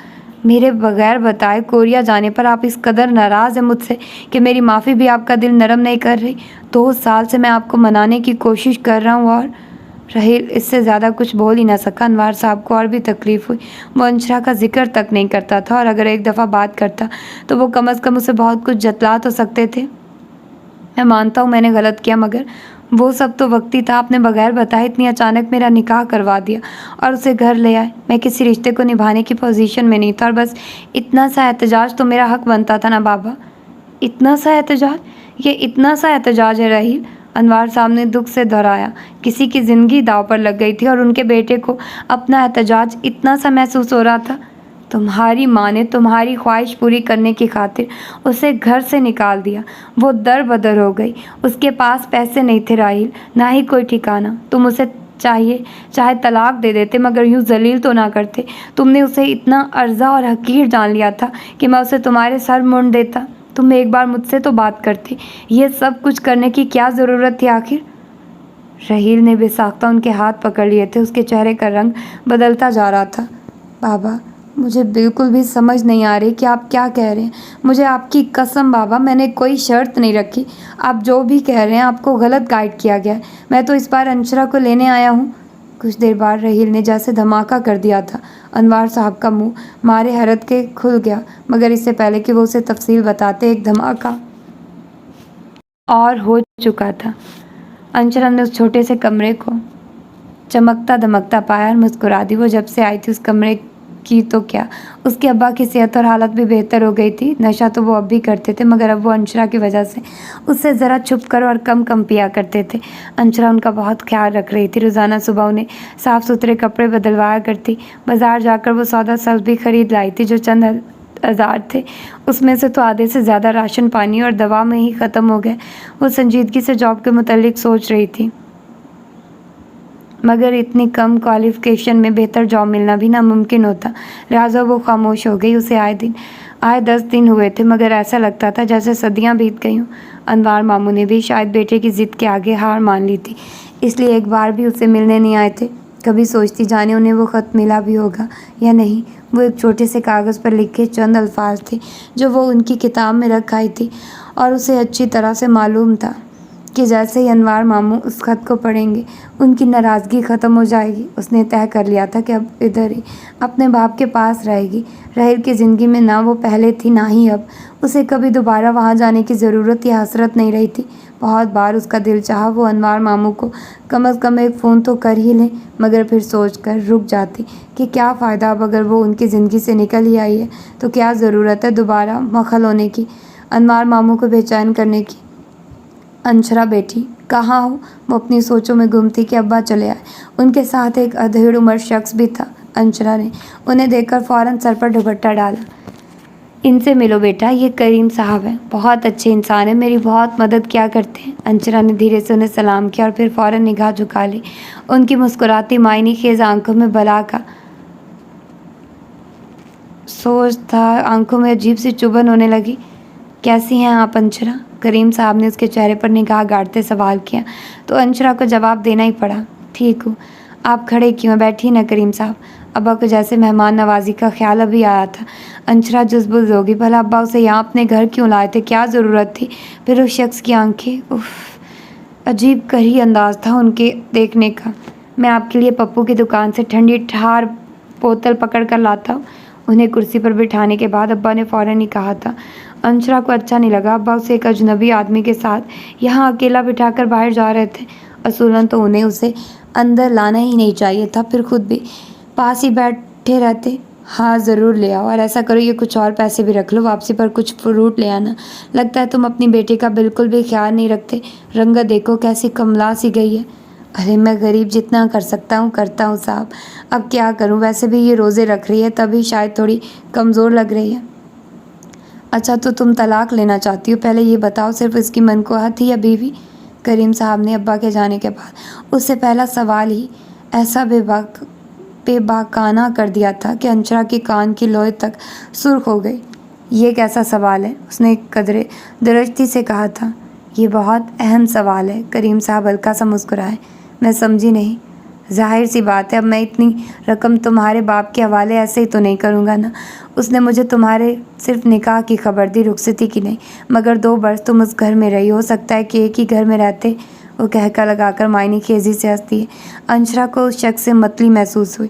मेरे बगैर बताए कोरिया जाने पर आप इस कदर नाराज़ हैं मुझसे कि मेरी माफ़ी भी आपका दिल नरम नहीं कर रही। 2 साल से मैं आपको मनाने की कोशिश कर रहा हूँ और रहील इससे ज़्यादा कुछ बोल ही ना सका। अनवार साहब को और भी तकलीफ़ हुई। वो अंशरा का जिक्र तक नहीं करता था और अगर एक दफ़ा बात करता तो वो कम अज़ कम उसे बहुत कुछ जतला तो सकते थे। मैं मानता हूँ मैंने गलत किया, मगर वो सब तो वक्ती था। आपने बगैर बताए इतनी अचानक मेरा निकाह करवा दिया और उसे घर ले आए। मैं किसी रिश्ते को निभाने की पोजीशन में नहीं था और बस इतना सा एहतजाज तो मेरा हक बनता था ना बाबा। इतना सा एहतजाज? ये इतना सा एहतजाज है रहील? अनवार साहब ने दुख से दोहराया। किसी की ज़िंदगी दाव पर लग गई थी और उनके बेटे को अपना एहतजाज इतना सा महसूस हो रहा था। तुम्हारी माँ ने तुम्हारी ख्वाहिश पूरी करने की खातिर उसे घर से निकाल दिया। वो दर बदर हो गई। उसके पास पैसे नहीं थे राहील, ना ही कोई ठिकाना। तुम उसे चाहे तलाक दे देते, मगर यूँ जलील तो ना करते। तुमने उसे इतना अर्जा और हकीर जान लिया था कि मैं उसे तुम्हारे सर मुंड देता। तुम एक बार मुझसे तो बात करते। ये सब कुछ करने की क्या ज़रूरत थी आखिर? रहील ने बेसाख्ता उनके हाथ पकड़ लिए थे। उसके चेहरे का रंग बदलता जा रहा था। बाबा, मुझे बिल्कुल भी समझ नहीं आ रही कि आप क्या कह रहे हैं। मुझे आपकी कसम बाबा, मैंने कोई शर्त नहीं रखी। आप जो भी कह रहे हैं आपको गलत गाइड किया गया है। मैं तो इस बार अंशरा को लेने आया हूँ। कुछ देर बाद रहील ने जैसे धमाका कर दिया था। अनवार साहब का मुंह मारे हैरत के खुल गया, मगर इससे पहले कि वो उसे तफसील बताते एक धमाका और हो चुका था। अंशरा ने उस छोटे से कमरे को चमकता दमकता पाया और मुस्कुरा दी। वो जब से आई थी उस कमरे की तो क्या, उसके अब्बा की सेहत और हालत भी बेहतर हो गई थी। नशा तो वो अब भी करते थे, मगर अब वो अंशरा की वजह से उससे ज़रा छुप कर और कम कम पिया करते थे। अंशरा उनका बहुत ख्याल रख रही थी। रोज़ाना सुबह उन्हें साफ़ सुथरे कपड़े बदलवाया करती। बाज़ार जाकर वो सौदा सब भी खरीद लाई थी। जो चंद हज़ार थे उसमें से तो आधे से ज़्यादा राशन पानी और दवा में ही ख़त्म हो गए। वो संजीदगी से जॉब के मुतालिक सोच रही थी, मगर इतनी कम क्वालिफ़िकेशन में बेहतर जॉब मिलना भी नामुमकिन होता। लिहाजा वो खामोश हो गई। उसे आए 10 दिन हुए थे, मगर ऐसा लगता था जैसे सदियां बीत गई हों। अनवार मामू ने भी शायद बेटे की ज़िद के आगे हार मान ली थी, इसलिए एक बार भी उसे मिलने नहीं आए थे। कभी सोचती जाने उन्हें वो ख़त मिला भी होगा या नहीं। वो एक छोटे से कागज़ पर लिखे चंद अल्फाज थे जो वो उनकी किताब में रख आई थी, और उसे अच्छी तरह से मालूम था कि जैसे ही अनवार मामू उस ख़त को पढ़ेंगे उनकी नाराज़गी ख़त्म हो जाएगी। उसने तय कर लिया था कि अब इधर ही अपने बाप के पास रहेगी। रहील की ज़िंदगी में ना वो पहले थी ना ही अब। उसे कभी दोबारा वहाँ जाने की ज़रूरत या हसरत नहीं रही थी। बहुत बार उसका दिल चाहा वो अनवार मामू को कम अज़ कम एक फ़ोन तो कर ही लें, मगर फिर सोच कर रुक जाती कि क्या फ़ायदा। अब अगर वो उनकी ज़िंदगी से निकल ही आई है तो क्या ज़रूरत है दोबारा मखल होने की, अनवार मामू को बेचैन करने की। अंशरा बेटी कहाँ हो? वो अपनी सोचों में गुम थी कि अब्बा चले आए। उनके साथ एक अधेड़ उम्र शख्स भी था। अंशरा ने उन्हें देखकर फ़ौरन सर पर दुपट्टा डाला। इनसे मिलो बेटा, ये करीम साहब हैं, बहुत अच्छे इंसान हैं, मेरी बहुत मदद किया करते हैं। अंशरा ने धीरे से उन्हें सलाम किया और फिर फ़ौरन निगाह झुका ली। उनकी मुस्कुराती मायनी खेज आंखों में बला का सोच था। आंखों में अजीब सी चुभन होने लगी। कैसी हैं आप अंशरा? करीम साहब ने उसके चेहरे पर निगाह गाड़ते सवाल किया तो अंशरा को जवाब देना ही पड़ा। ठीक हूँ। आप खड़े क्यों हैं? बैठिए ना करीम साहब। अब्बा को जैसे मेहमान नवाजी का ख्याल अभी आया था। अंशरा जुज़बुज़ होगी। भला अब्बा उसे यहाँ अपने घर क्यों लाए थे? क्या ज़रूरत थी? फिर उस शख्स की आंखें, उफ, अजीब करी अंदाज था उनके देखने का। मैं आपके लिए पप्पू की दुकान से ठंडी ठार बोतल पकड़ कर लाता हूँ। उन्हें कुर्सी पर बिठाने के बाद अब्बा ने फ़ौरन ही कहा था। अंशरा को अच्छा नहीं लगा। अब्बा उसे एक अजनबी आदमी के साथ यहाँ अकेला बिठाकर बाहर जा रहे थे। असूलन तो उन्हें उसे अंदर लाना ही नहीं चाहिए था, फिर खुद भी पास ही बैठे रहते। हाँ ज़रूर ले आओ, और ऐसा करो ये कुछ और पैसे भी रख लो, वापसी पर कुछ फ्रूट ले आना। लगता है तुम अपनी बेटी का बिल्कुल भी ख्याल नहीं रखते। रंगत देखो कैसी कमला सी गई है। अरे मैं गरीब जितना कर सकता हूँ करता हूँ साहब, अब क्या करूँ। वैसे भी ये रोज़े रख रही है तभी शायद थोड़ी कमज़ोर लग रही है। अच्छा तो तुम तलाक लेना चाहती हो, पहले ये बताओ सिर्फ इसकी मनकोहा थी या बीवी? करीम साहब ने अब्बा के जाने के बाद उससे पहला सवाल ही ऐसा बेबाकाना कर दिया था कि अंशरा के कान की लोई तक सुर्ख हो गई। ये कैसा सवाल है? उसने कदरे दरजती से कहा था। ये बहुत अहम सवाल है। करीम साहब हल्का सा मुस्कुराए। मैं समझी नहीं। जाहिर सी बात है, अब मैं इतनी रकम तुम्हारे बाप के हवाले ऐसे ही तो नहीं करूँगा ना। उसने मुझे तुम्हारे सिर्फ निकाह की खबर दी, रुखसती की नहीं। मगर 2 बरस तुम उस घर में रही, हो सकता है कि एक ही घर में रहते। वो कहका लगाकर मायने खेजी से हंसती है। अंशरा को उस शख्स से मतली महसूस हुई।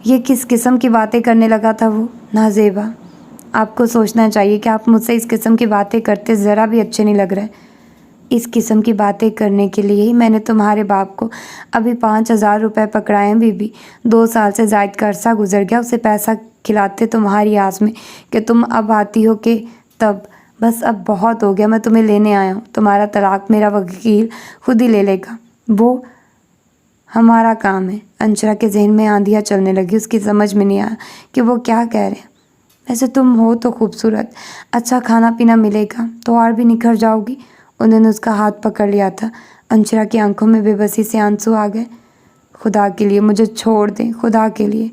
ये किस किस्म की बातें करने लगा था वो? नाजेबा, आपको सोचना चाहिए कि आप मुझसे इस किस्म की बातें करते ज़रा भी अच्छे नहीं लग रहे। इस किस्म की बातें करने के लिए ही मैंने तुम्हारे बाप को अभी 5,000 रुपये पकड़ाए हैं बीबी। 2 साल से ज़ायद का अरसा गुजर गया, उसे पैसा खिलाते तुम्हारी आस में कि तुम अब आती हो कि तब। बस अब बहुत हो गया, मैं तुम्हें लेने आया हूँ। तुम्हारा तलाक मेरा वकील खुद ही ले लेगा, वो हमारा काम है। अंशरा के जहन में आंधियाँ चलने लगी। उसकी समझ में नहीं आया कि वो क्या कह रहे हैं। वैसे तुम हो तो खूबसूरत, अच्छा खाना पीना मिलेगा तो और भी निखर जाओगी। उन्होंने उसका हाथ पकड़ लिया था। अंशरा की आंखों में बेबसी से आंसू आ गए। खुदा के लिए मुझे छोड़ दें, खुदा के लिए।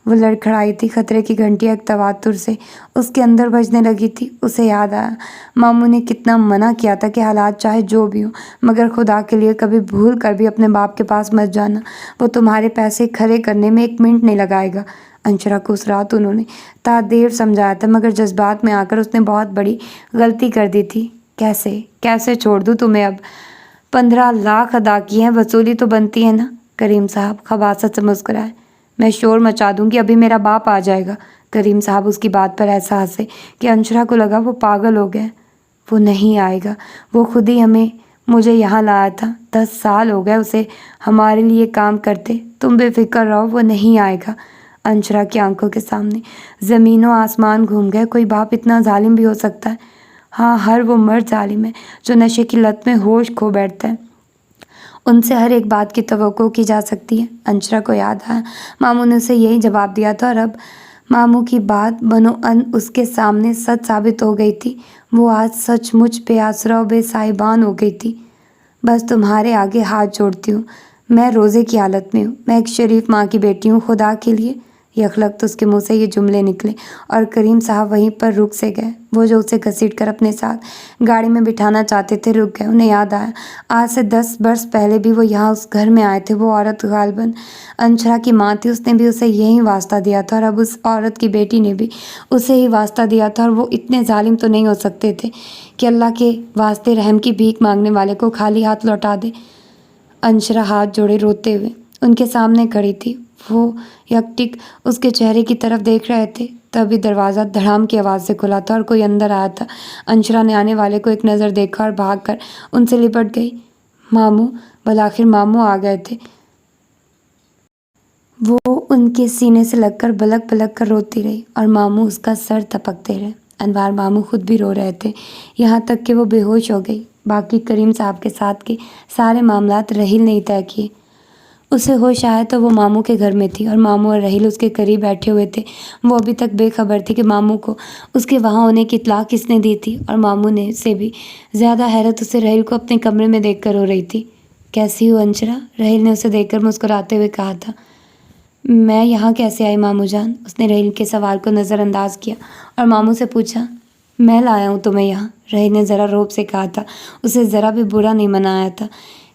वो लड़खड़ाई थी। खतरे की घंटियाँ एक तवातुर से उसके अंदर बजने लगी थी। उसे याद आया मामू ने कितना मना किया था कि हालात चाहे जो भी हो, मगर खुदा के लिए कभी भूल कर भी अपने बाप के पास मत जाना। वो तुम्हारे पैसे खरे करने में 1 मिनट नहीं लगाएगा। अंशरा को उस रात उन्होंने तादेर समझाया था, मगर जज्बात में आकर उसने बहुत बड़ी गलती कर दी थी। कैसे कैसे छोड़ दूँ तुम्हें? अब 15 लाख अदा किए हैं, वसूली तो बनती है ना। करीम साहब खबासत से मुस्कुराए। मैं शोर मचा दूंगी, अभी मेरा बाप आ जाएगा। करीम साहब उसकी बात पर ऐसा हंसे कि अंशरा को लगा वो पागल हो गए। वो नहीं आएगा, वो खुद ही मुझे यहाँ लाया था। 10 साल हो गए उसे हमारे लिए काम करते। तुम बेफिक्र रहो, वो नहीं आएगा। अंशरा की आंखों के सामने ज़मीनों आसमान घूम गए। कोई बाप इतना जालिम भी हो सकता है? हाँ, हर वो मर्द जालिम है जो नशे की लत में होश खो बैठता है। उनसे हर एक बात की तवक्को की जा सकती है। अंशरा को याद आया मामू ने उसे यही जवाब दिया था, और अब मामू की बात बनो उसके सामने सच साबित हो गई थी। वो आज सचमुच बेआसरा और बेसाहिबान हो गई थी। बस तुम्हारे आगे हाथ जोड़ती हूँ, मैं रोज़े की हालत में हूँ। मैं एक शरीफ माँ की बेटी हूँ, खुदा के लिए। यखलख्त उसके मुंह से ये जुमले निकले और करीम साहब वहीं पर रुक से गए। वो जो उसे घसीट कर अपने साथ गाड़ी में बिठाना चाहते थे रुक गए। उन्हें याद आया आज से 10 बरस पहले भी वो यहाँ उस घर में आए थे। वो औरत गालिबन अंशरा की माँ थी। उसने भी उसे यही वास्ता दिया था और अब उस औरत की बेटी ने भी उसे ही वास्ता दिया था। और वो इतने जालिम तो नहीं हो सकते थे कि अल्लाह के वास्ते रहम की भीख मांगने वाले को खाली हाथ लौटा दे। अंशरा हाथ जोड़े रोते हुए उनके सामने खड़ी थी। वो यकटिक उसके चेहरे की तरफ देख रहे थे। तभी दरवाज़ा धड़ाम की आवाज़ से खुला था और कोई अंदर आया था। अंशरा ने आने वाले को एक नज़र देखा और भागकर उनसे लिपट गई। मामू, भला आखिर मामू आ गए थे। वो उनके सीने से लगकर बलक बलक कर रोती रही और मामू उसका सर थपकते रहे। अनवार मामू खुद भी रो रहे थे, यहाँ तक कि वो बेहोश हो गई। बाकी करीम साहब के साथ के सारे मामलात रहील नहीं तय किए। उसे होश आया तो वो मामू के घर में थी और मामू और रहील उसके करीब बैठे हुए थे। वो अभी तक बेखबर थी कि मामू को उसके वहाँ होने की इत्तला किसने दी थी, और मामू ने से भी ज़्यादा हैरत उसे रहील को अपने कमरे में देखकर हो रही थी। कैसी हो अंशरा? रहील ने उसे देखकर मुस्कुराते हुए कहा था। मैं यहाँ कैसे आई मामू जान? उसने रहील के सवाल को नज़रअंदाज किया और मामू से पूछा। मैं लाया हूँ तुम्हें यहाँ, रहील ने ज़रा रौब से कहा था। उसे ज़रा भी बुरा नहीं मनाया था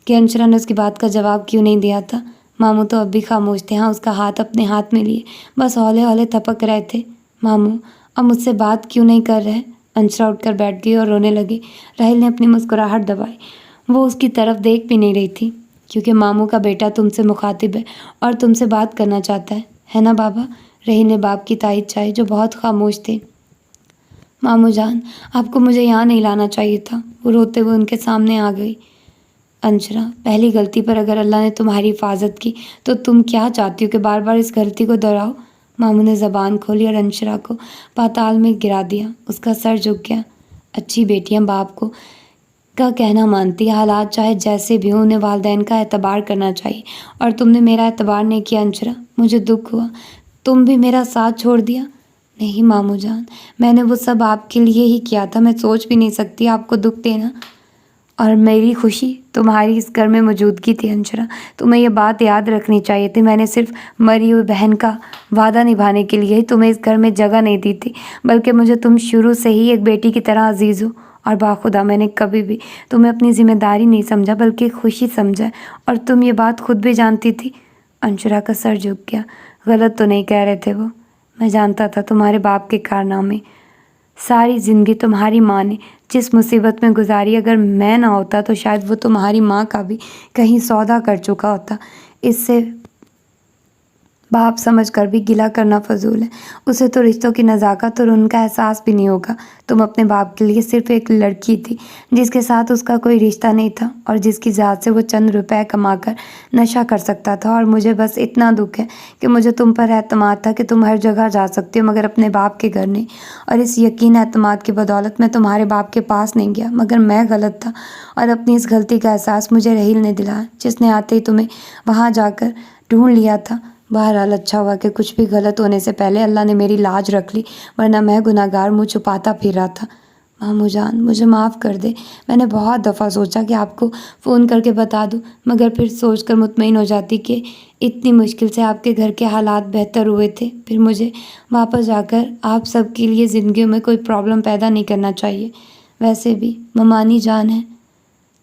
कि अंशरा ने उसकी बात का जवाब क्यों नहीं दिया था। मामू तो अब भी खामोश थे। हाँ, उसका हाथ अपने हाथ में लिए बस हौले हौले थपक रहे थे। मामू अब मुझसे बात क्यों नहीं कर रहे? अंशरा उठकर बैठ गई और रोने लगी। राहिल ने अपनी मुस्कुराहट दबाई। वो उसकी तरफ देख भी नहीं रही थी। क्योंकि मामू का बेटा तुमसे मुखातिब है और तुमसे बात करना चाहता है ना बाबा? राहिल ने बाप की तायद चाही जो बहुत खामोश थे। मामू जान, आपको मुझे यहाँ नहीं लाना चाहिए था। वो रोते हुए उनके सामने आ गई। अंशरा, पहली गलती पर अगर अल्लाह ने तुम्हारी हिफाजत की तो तुम क्या चाहती हो कि बार बार इस गलती को दोहराओ? मामू ने ज़बान खोली और अंशरा को पाताल में गिरा दिया। उसका सर झुक गया। अच्छी बेटियां बाप को का कहना मानती है। हालात चाहे जैसे भी हों, उन्हें वालिदैन का एतबार करना चाहिए, और तुमने मेरा एतबार नहीं किया अंशरा। मुझे दुख हुआ, तुम भी मेरा साथ छोड़ दिया। नहीं मामू जान, मैंने वो सब आपके लिए ही किया था। मैं सोच भी नहीं सकती आपको दुख देना। और मेरी खुशी तुम्हारी इस घर में मौजूदगी थी अंशरा। तुम्हें ये बात याद रखनी चाहिए थी। मैंने सिर्फ मरी हुई बहन का वादा निभाने के लिए ही तुम्हें इस घर में जगह नहीं दी थी, बल्कि मुझे तुम शुरू से ही एक बेटी की तरह अजीज़ हो। और बाखुदा मैंने कभी भी तुम्हें अपनी जिम्मेदारी नहीं समझा, बल्कि खुशी समझा। और तुम ये बात खुद भी जानती थी। अंशरा का सर झुक गया। गलत तो नहीं कह रहे थे वो। मैं जानता था तुम्हारे बाप के कारनामे। सारी ज़िंदगी तुम्हारी माँ ने जिस मुसीबत में गुजारी, अगर मैं ना होता तो शायद वो तुम्हारी माँ का भी कहीं सौदा कर चुका होता। इससे बाप समझकर भी गिला करना फजूल है। उसे तो रिश्तों की नज़ाकत और उनका एहसास भी नहीं होगा। तुम अपने बाप के लिए सिर्फ एक लड़की थी जिसके साथ उसका कोई रिश्ता नहीं था और जिसकी ज़ात से वो चंद रुपए कमाकर नशा कर सकता था। और मुझे बस इतना दुख है कि मुझे तुम पर एतमाद था कि तुम हर जगह जा सकती हो, मगर अपने बाप के घर नहीं। और इस यकीन एतमाद की बदौलत मैं तुम्हारे बाप के पास नहीं गया, मगर मैं गलत था। और अपनी इस गलती का एहसास मुझे रहील ने दिलाया, जिसने आते ही तुम्हें वहाँ जाकर ढूंढ लिया था। बहरहाल अच्छा हुआ कि कुछ भी गलत होने से पहले अल्लाह ने मेरी लाज रख ली, वरना मैं गुनाहगार मुँह छुपाता फिर रहा था। मामू जान, मुझे माफ़ कर दे। मैंने बहुत दफ़ा सोचा कि आपको फ़ोन करके बता दूं, मगर फिर सोचकर मुतमईन हो जाती कि इतनी मुश्किल से आपके घर के हालात बेहतर हुए थे। फिर मुझे वापस जाकर आप सब के लिए ज़िंदगी में कोई प्रॉब्लम पैदा नहीं करना चाहिए। वैसे भी ममानी जान है,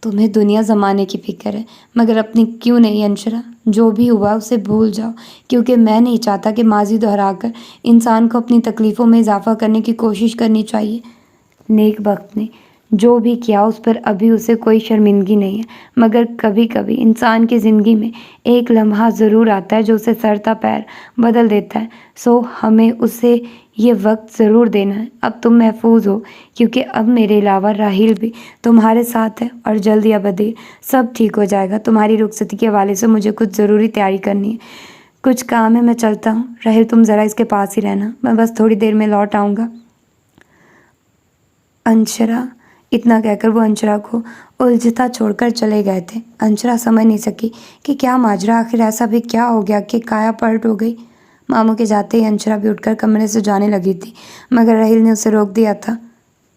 तुम्हें दुनिया ज़माने की फ़िक्र है, मगर अपनी क्यों नहीं अंशरा। जो भी हुआ उसे भूल जाओ, क्योंकि मैं नहीं चाहता कि माजी दोहराकर इंसान को अपनी तकलीफ़ों में इजाफ़ा करने की कोशिश करनी चाहिए। नेक वक्त ने जो भी किया उस पर अभी उसे कोई शर्मिंदगी नहीं है, मगर कभी कभी इंसान की ज़िंदगी में एक लम्हा ज़रूर आता है जो उसे सरता पैर बदल देता है। सो हमें उसे ये वक्त ज़रूर देना है। अब तुम महफूज हो, क्योंकि अब मेरे अलावा राहिल भी तुम्हारे साथ है और जल्द या बदेर सब ठीक हो जाएगा। तुम्हारी रुखसती के हवाले से मुझे कुछ ज़रूरी तैयारी करनी है। कुछ काम है, मैं चलता हूँ। राहिल तुम ज़रा इसके पास ही रहना, मैं बस थोड़ी देर में लौट आऊँगा। अंशरा, इतना कहकर वो अंशरा को उलझता छोड़कर चले गए थे। अंशरा समझ नहीं सकी कि क्या माजरा, आखिर ऐसा भी क्या हो गया कि काया पलट हो गई। मामू के जाते ही अंशरा भी उठकर कमरे से जाने लगी थी, मगर राहिल ने उसे रोक दिया था।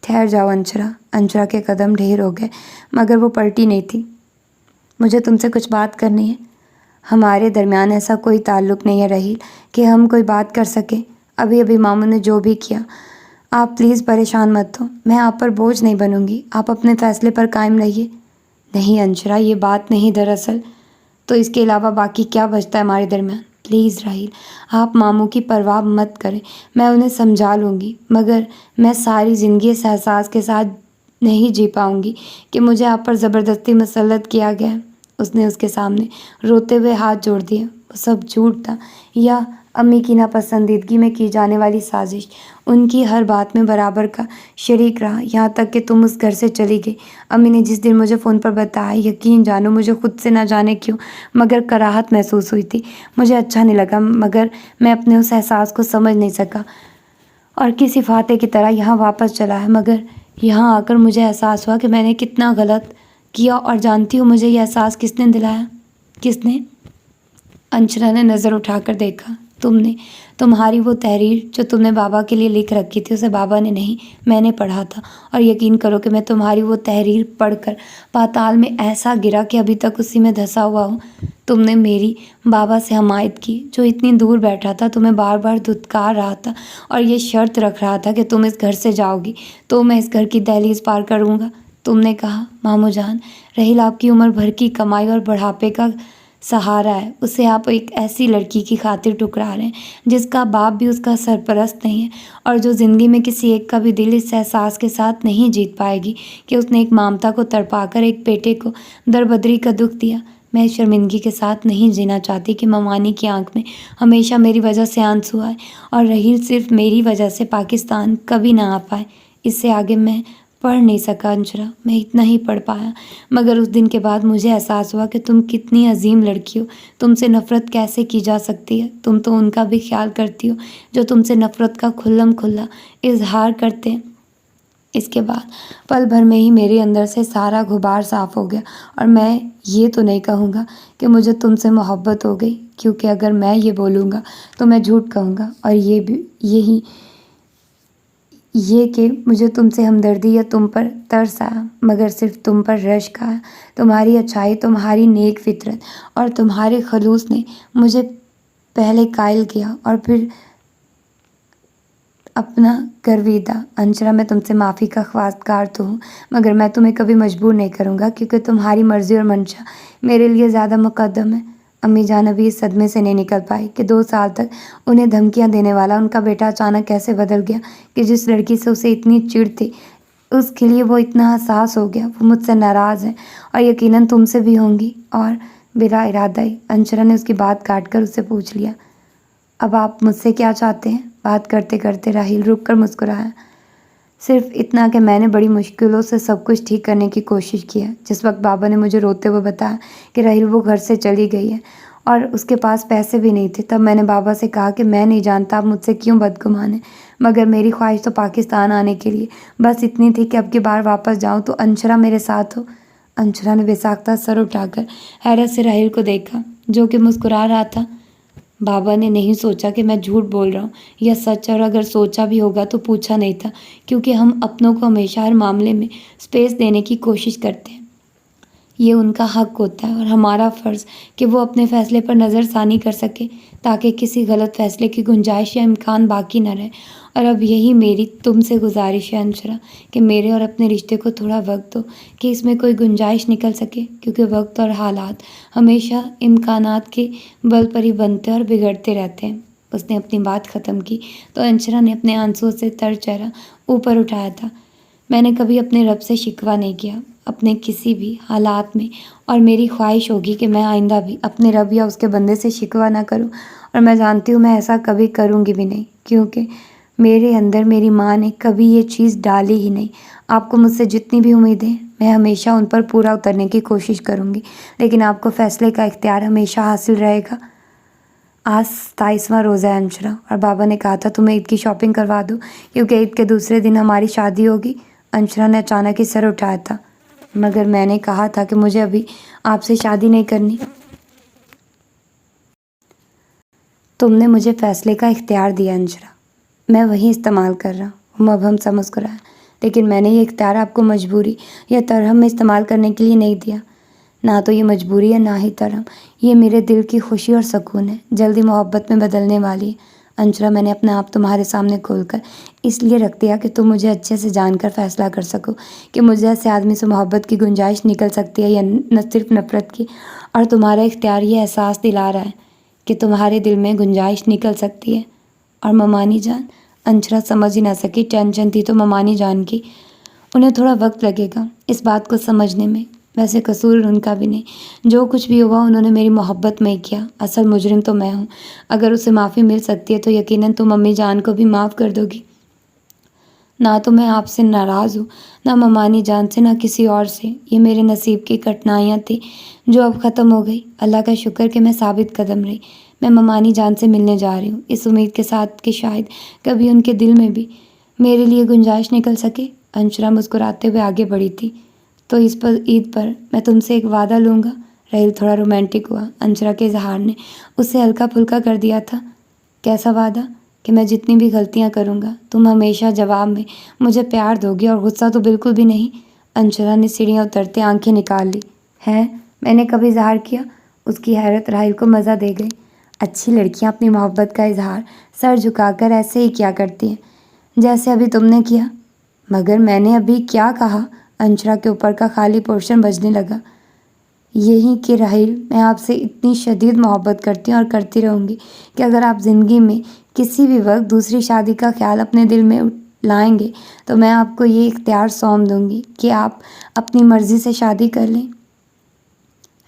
ठहर जाओ अंशरा। अंशरा के कदम ढेर हो गए, मगर वो पलटी नहीं थी। मुझे तुमसे कुछ बात करनी है। हमारे दरमियान ऐसा कोई ताल्लुक़ नहीं है राहिल कि हम कोई बात कर सकें। अभी अभी मामू ने जो भी किया, आप प्लीज़ परेशान मत हो। मैं आप पर बोझ नहीं बनूंगी, आप अपने फ़ैसले पर कायम रहिए। नहीं अंशरा, ये बात नहीं। दरअसल तो इसके अलावा बाकी क्या बचता है हमारे दरमियान। प्लीज़ राहिल, आप मामू की परवाह मत करें, मैं उन्हें समझा लूँगी। मगर मैं सारी ज़िंदगी इस एहसास के साथ नहीं जी पाऊँगी कि मुझे आप पर ज़बरदस्ती मुसल्लत किया गया है। उसने उसके सामने रोते हुए हाथ जोड़ दिए। वो सब झूठ था, या अम्मी की नापसंदीदगी में की जाने वाली साजिश। उनकी हर बात में बराबर का शरीक रहा, यहाँ तक कि तुम उस घर से चली गई। अम्मी ने जिस दिन मुझे फ़ोन पर बताया, यकीन जानो मुझे खुद से ना जाने क्यों मगर कराहत महसूस हुई थी। मुझे अच्छा नहीं लगा, मगर मैं अपने उस एहसास को समझ नहीं सका और किसी फाते की तरह यहाँ वापस चला है। मगर यहाँ आकर मुझे एहसास हुआ कि मैंने कितना गलत किया। और जानती हो मुझे यह एहसास किसने दिलाया? किसने? अंशरा ने नज़र उठाकर देखा। तुमने। तुम्हारी वो तहरीर जो तुमने बाबा के लिए लिख रखी थी, उसे बाबा ने नहीं, मैंने पढ़ा था। और यकीन करो कि मैं तुम्हारी वो तहरीर पढ़कर पाताल में ऐसा गिरा कि अभी तक उसी में धंसा हुआ हूँ। तुमने मेरी बाबा से हमायत की, जो इतनी दूर बैठा था, तुम्हें बार बार धुतकार रहा था और ये शर्त रख रहा था कि तुम इस घर से जाओगी तो मैं इस घर की दहलीज पार करूँगा। तुमने कहा, मामू जान, राहिल आपकी उम्र भर की कमाई और बुढ़ापे का सहारा है, उसे आप एक ऐसी लड़की की खातिर ठुकरा रहे हैं जिसका बाप भी उसका सरपरस्त नहीं है और जो ज़िंदगी में किसी एक का भी दिल इस एहसास के साथ नहीं जीत पाएगी कि उसने एक ममता को तड़पाकर एक बेटे को दरबदरी का दुख दिया। मैं इस शर्मिंदगी के साथ नहीं जीना चाहती कि ममानी की आंख में हमेशा मेरी वजह से आंसू आए और राहिल सिर्फ मेरी वजह से पाकिस्तान कभी ना आ पाए। इससे आगे मैं पढ़ नहीं सका अंशरा, मैं इतना ही पढ़ पाया। मगर उस दिन के बाद मुझे एहसास हुआ कि तुम कितनी अजीम लड़की हो। तुमसे नफ़रत कैसे की जा सकती है? तुम तो उनका भी ख्याल करती हो जो तुमसे नफ़रत का खुल्लम खुल्ला इजहार करते हैं। इसके बाद पल भर में ही मेरे अंदर से सारा गुबार साफ़ हो गया और मैं ये तो नहीं कहूँगा कि मुझे तुमसे मोहब्बत हो गई, क्योंकि अगर मैं ये बोलूँगा तो मैं झूठ कहूँगा और ये भी यही ये कि मुझे तुमसे हमदर्दी या तुम पर तरस आया, मगर सिर्फ तुम पर रश्क आया। तुम्हारी अच्छाई, तुम्हारी नेक फितरत और तुम्हारे खलूस ने मुझे पहले कायल किया और फिर अपना गर्विदा। अंशरा, मैं तुमसे माफ़ी का ख्वास्तकार तो हूँ, मगर मैं तुम्हें कभी मजबूर नहीं करूँगा, क्योंकि तुम्हारी मर्ज़ी और मंशा मेरे लिए ज़्यादा मुक़द्दम है। अम्मी जान अभी इस सदमे से नहीं निकल पाई कि 2 साल तक उन्हें धमकियाँ देने वाला उनका बेटा अचानक कैसे बदल गया, कि जिस लड़की से उसे इतनी चिढ़ थी उसके लिए वो इतना हसास हो गया। वो मुझसे नाराज़ है और यकीनन तुमसे भी होंगी। और बिला इरादा ही अंशरा ने उसकी बात काट कर उससे पूछ लिया, अब आप मुझसे क्या चाहते हैं? बात करते करते राहिल रुक कर मुस्कुराया। सिर्फ इतना कि मैंने बड़ी मुश्किलों से सब कुछ ठीक करने की कोशिश की है। जिस वक्त बाबा ने मुझे रोते हुए बताया कि राहिल वो घर से चली गई है और उसके पास पैसे भी नहीं थे, तब मैंने बाबा से कहा कि मैं नहीं जानता आप मुझसे क्यों बदगुमान हैं, मगर मेरी ख्वाहिश तो पाकिस्तान आने के लिए बस इतनी थी कि अब की बार वापस जाऊँ तो अंशरा मेरे साथ हो। अंशरा ने बेसाख्ता सर उठाकर हैरत से राहिल को देखा, जो कि मुस्कुरा रहा था। बाबा ने नहीं सोचा कि मैं झूठ बोल रहा हूँ या सच, और अगर सोचा भी होगा तो पूछा नहीं था, क्योंकि हम अपनों को हमेशा हर मामले में स्पेस देने की कोशिश करते हैं। ये उनका हक होता है और हमारा फ़र्ज़ कि वो अपने फ़ैसले पर नज़रसानी कर सके, ताकि किसी गलत फ़ैसले की गुंजाइश या इम्कान बाकी न रहे। और अब यही मेरी तुमसे गुजारिश है अंशरा, कि मेरे और अपने रिश्ते को थोड़ा वक्त दो कि इसमें कोई गुंजाइश निकल सके, क्योंकि वक्त और हालात हमेशा इम्कानात के बल पर ही बनते और बिगड़ते रहते हैं। उसने अपनी बात ख़त्म की तो अंशरा ने अपने आंसुओं से तर चेहरा ऊपर उठाया था। मैंने कभी अपने रब से शिकवा नहीं किया अपने किसी भी हालात में, और मेरी ख्वाहिश होगी कि मैं आइंदा भी अपने रब या उसके बंदे से शिकवा ना करूं, और मैं जानती हूँ मैं ऐसा कभी करूँगी भी नहीं, क्योंकि मेरे अंदर मेरी माँ ने कभी ये चीज़ डाली ही नहीं। आपको मुझसे जितनी भी उम्मीदें, मैं हमेशा उन पर पूरा उतरने की कोशिश करूँगी, लेकिन आपको फ़ैसले का इख्तियार हमेशा हासिल रहेगा। आज 27वां रोज़ा है अंशरा, और बाबा ने कहा था तुम्हें ईद की शॉपिंग करवा दूँ, क्योंकि ईद के दूसरे दिन हमारी शादी होगी। अंशरा ने अचानक ही सर उठाया था, मगर मैंने कहा था कि मुझे अभी आपसे शादी नहीं करनी। तुमने मुझे फ़ैसले का इख्तियार दिया अंशरा, मैं वही इस्तेमाल कर रहा हूँ। अब हम मुस्कुराया, लेकिन मैंने ये इख्तियार आपको मजबूरी या तरहम में इस्तेमाल करने के लिए नहीं दिया। ना तो ये मजबूरी है, ना ही तरहम। ये मेरे दिल की खुशी और सुकून है, जल्दी मोहब्बत में बदलने वाली है। अंशरा, मैंने अपना आप तुम्हारे सामने खोलकर इसलिए रख दिया कि तुम मुझे अच्छे से जानकर फ़ैसला कर सको कि मुझे ऐसे आदमी से मोहब्बत की गुंजाइश निकल सकती है या न सिर्फ नफ़रत की। और तुम्हारा इख्तियार ये एहसास दिला रहा है कि तुम्हारे दिल में गुंजाइश निकल सकती है। और ममानी जान, अंशरा समझ ही ना सकी। टेंशन थी तो ममानी जान की। उन्हें थोड़ा वक्त लगेगा इस बात को समझने में, वैसे कसूर उनका भी नहीं। जो कुछ भी हुआ उन्होंने मेरी मोहब्बत में ही किया, असल मुजरिम तो मैं हूँ। अगर उसे माफ़ी मिल सकती है तो यकीनन तुम अम्मी जान को भी माफ़ कर दोगी। ना तो मैं आपसे नाराज़ हूँ, ना ममानी जान से, ना किसी और से। ये मेरे नसीब की कठिनाइयाँ थी जो अब ख़त्म हो गई। अल्लाह का शुक्र कि मैं साबित कदम रही। मैं ममानी जान से मिलने जा रही हूँ, इस उम्मीद के साथ कि शायद कभी उनके दिल में भी मेरे लिए गुंजाइश निकल सके। अंशरा मुस्कुराते हुए आगे बढ़ी थी। तो इस पर ईद पर मैं तुमसे एक वादा लूँगा। राहिल थोड़ा रोमांटिक हुआ। अंशरा के इजहार ने उसे हल्का फुल्का कर दिया था। कैसा वादा? कि मैं जितनी भी गलतियां करूँगा तुम हमेशा जवाब में मुझे प्यार दोगी, और गुस्सा तो बिल्कुल भी नहीं। अंशरा ने सीढ़ियाँ उतरते आंखें निकाल ली। हैं? मैंने कभी इजहार किया? उसकी हैरत राहिल को मज़ा दे गई। अच्छी लड़कियां अपनी मोहब्बत का इजहार सर झुकाकर ऐसे ही किया करती हैं, जैसे अभी तुमने किया। मगर मैंने अभी क्या कहा? अंशरा के ऊपर का खाली पोर्शन बजने लगा। यही कि राहिल, मैं आपसे इतनी शदीद मोहब्बत करती हूँ और करती रहूँगी कि अगर आप ज़िंदगी में किसी भी वक्त दूसरी शादी का ख्याल अपने दिल में लाएंगे तो मैं आपको ये इख्तियार सौंप दूँगी कि आप अपनी मर्ज़ी से शादी कर लें।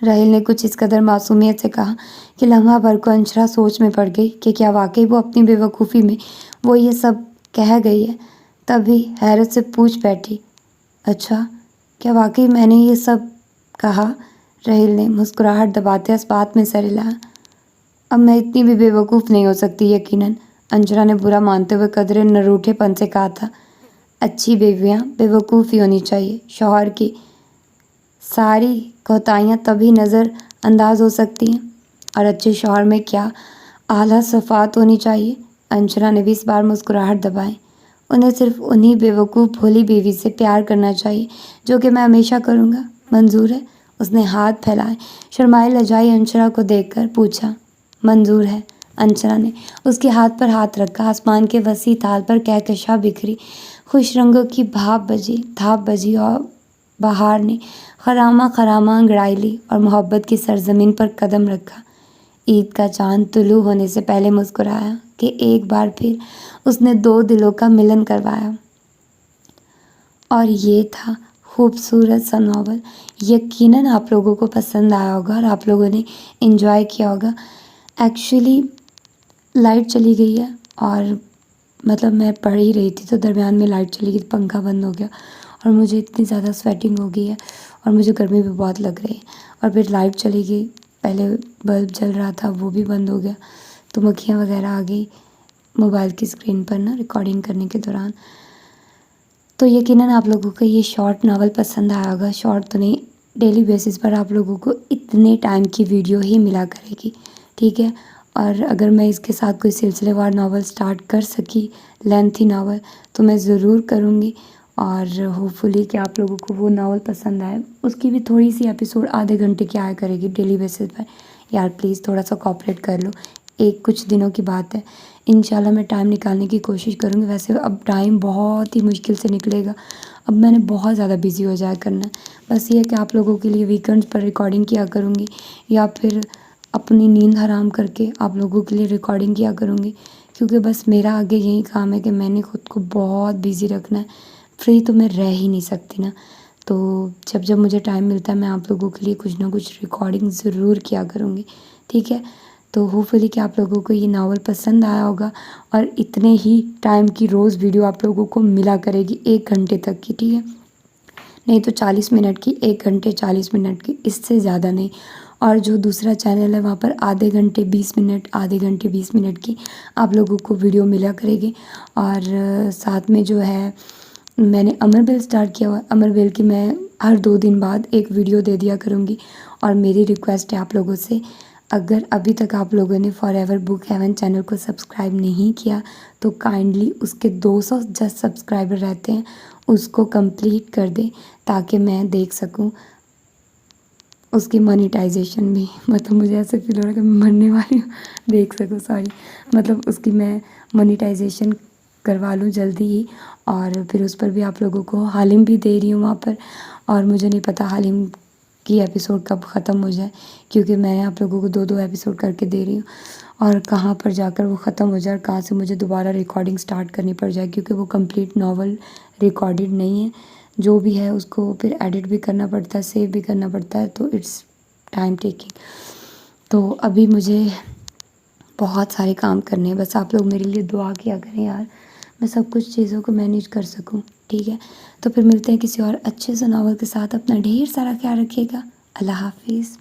राहिल ने कुछ इस कदर मासूमियत से कहा कि लम्हा भर को अंशरा सोच में पड़ गई कि क्या वाकई वो अपनी बेवकूफ़ी में वो ये सब कह गई है। तभी हैरत से पूछ बैठी, अच्छा, क्या वाकई मैंने ये सब कहा? राहिल ने मुस्कुराहट दबाते इस बात में सर हिलाया। अब मैं इतनी भी बेवकूफ़ नहीं हो सकती यकीनन, अंशरा ने बुरा मानते हुए कदरे नरूठेपन से कहा था। अच्छी बीवियाँ बेवकूफ़ ही होनी चाहिए। शौहर की सारी कोताहियाँ तभी नज़र अंदाज हो सकती हैं, और अच्छे शौहर में क्या आला सफ़ात होनी चाहिए। अंशरा ने भी इस बार मुस्कुराहट दबाई। उन्हें सिर्फ उन्हीं बेवकूफ़ भोली बीवी से प्यार करना चाहिए, जो कि मैं हमेशा करूँगा। मंज़ूर है? उसने हाथ फैलाए। शर्माई लजाई अंशरा को देखकर पूछा। मंज़ूर है। अंशरा ने उसके हाथ पर हाथ रखा। आसमान के वसी ताल पर कहकशां बिखरी, खुश रंगों की थाप बजी और बहार ने खरामा खरामा अंगड़ाई ली और मोहब्बत की सरजमीन पर कदम रखा। ईद का चांद तुलू होने से पहले मुस्कुराया कि एक बार फिर उसने दो दिलों का मिलन करवाया। और ये था खूबसूरत सा नावल। यकीनन आप लोगों को पसंद आया होगा और आप लोगों ने एंजॉय किया होगा। एक्चुअली लाइट चली गई है और मतलब मैं पढ़ ही रही थी तो दरमियान में लाइट चली गई, पंखा बंद हो गया और मुझे इतनी ज़्यादा स्वेटिंग हो गई है और मुझे गर्मी भी बहुत लग रही है। और फिर लाइट चली गई, पहले बल्ब जल रहा था वो भी बंद हो गया, तो मक्खियाँ वगैरह आ गई मोबाइल की स्क्रीन पर ना रिकॉर्डिंग करने के दौरान। तो यकीनन आप लोगों को ये शॉर्ट नावल पसंद आया होगा। शॉर्ट तो नहीं, डेली बेसिस पर आप लोगों को इतने टाइम की वीडियो ही मिला करेगी, ठीक है। और अगर मैं इसके साथ कोई सिलसिलेवार नावल स्टार्ट कर सकी, लेंथी नावल, तो मैं ज़रूर करूँगी और होपफुली कि आप लोगों को वो नावल पसंद आए। उसकी भी थोड़ी सी एपिसोड आधे घंटे की आया करेगी डेली बेसिस पर। यार प्लीज़ थोड़ा सा कोऑपरेट कर लो, एक कुछ दिनों की बात है। इंशाल्लाह मैं टाइम निकालने की कोशिश करूँगी। वैसे अब टाइम बहुत ही मुश्किल से निकलेगा, अब मैंने बहुत ज़्यादा बिज़ी हो जाया करना है। बस ये है कि आप लोगों के लिए वीकेंड्स पर रिकॉर्डिंग किया करूँगी या फिर अपनी नींद हराम करके आप लोगों के लिए रिकॉर्डिंग किया करूँगी, क्योंकि बस मेरा आगे यही काम है कि मैंने खुद को बहुत बिज़ी रखना है। फ्री तो मैं रह ही नहीं सकती ना, तो जब जब मुझे टाइम मिलता है मैं आप लोगों के लिए कुछ ना कुछ रिकॉर्डिंग ज़रूर किया करूँगी, ठीक है। तो होपफुली कि आप लोगों को ये नावल पसंद आया होगा और इतने ही टाइम की रोज़ वीडियो आप लोगों को मिला करेगी 1 घंटे तक की, ठीक है। नहीं तो 40 मिनट की, 1 घंटे 40 मिनट की, इससे ज़्यादा नहीं। और जो दूसरा चैनल है वहाँ पर आधे घंटे 20 मिनट, आधे घंटे 20 मिनट की आप लोगों को वीडियो मिला करेगी। और साथ में जो है मैंने अमरबेल स्टार्ट किया हुआ है, अमरबेल की मैं हर 2 दिन बाद एक वीडियो दे दिया करूँगी। और मेरी रिक्वेस्ट है आप लोगों से, अगर अभी तक आप लोगों ने फॉरएवर बुक हेवन चैनल को सब्सक्राइब नहीं किया तो काइंडली उसके 200 जस्ट सब्सक्राइबर रहते हैं, उसको कंप्लीट कर दें ताकि मैं देख सकूं उसकी मोनेटाइजेशन भी। मतलब मुझे ऐसे फील हो रहा है कि मैं मरने वाली हूँ, देख सकूं, सॉरी, मतलब उसकी मैं मोनेटाइजेशन करवा लूँ जल्दी ही। और फिर उस पर भी आप लोगों को हालिम भी दे रही हूँ वहाँ पर, और मुझे नहीं पता हालिम की एपिसोड कब ख़त्म हो जाए, क्योंकि मैं आप लोगों को 2-2 एपिसोड करके दे रही हूँ और कहाँ पर जाकर वो ख़त्म हो जाए और कहाँ से मुझे दोबारा रिकॉर्डिंग स्टार्ट करनी पड़ जाए, क्योंकि वो कंप्लीट नावल रिकॉर्डेड नहीं है। जो भी है उसको फिर एडिट भी करना पड़ता है, सेव भी करना पड़ता है, तो इट्स टाइम टेकिंग। तो अभी मुझे बहुत सारे काम करने हैं, बस आप लोग मेरे लिए दुआ किया करें यार, मैं सब कुछ चीज़ों को मैनेज कर सकूं, ठीक है। तो फिर मिलते हैं किसी और अच्छे से नावल के साथ। अपना ढेर सारा ख्याल रखिएगा। अल्लाह हाफिज़।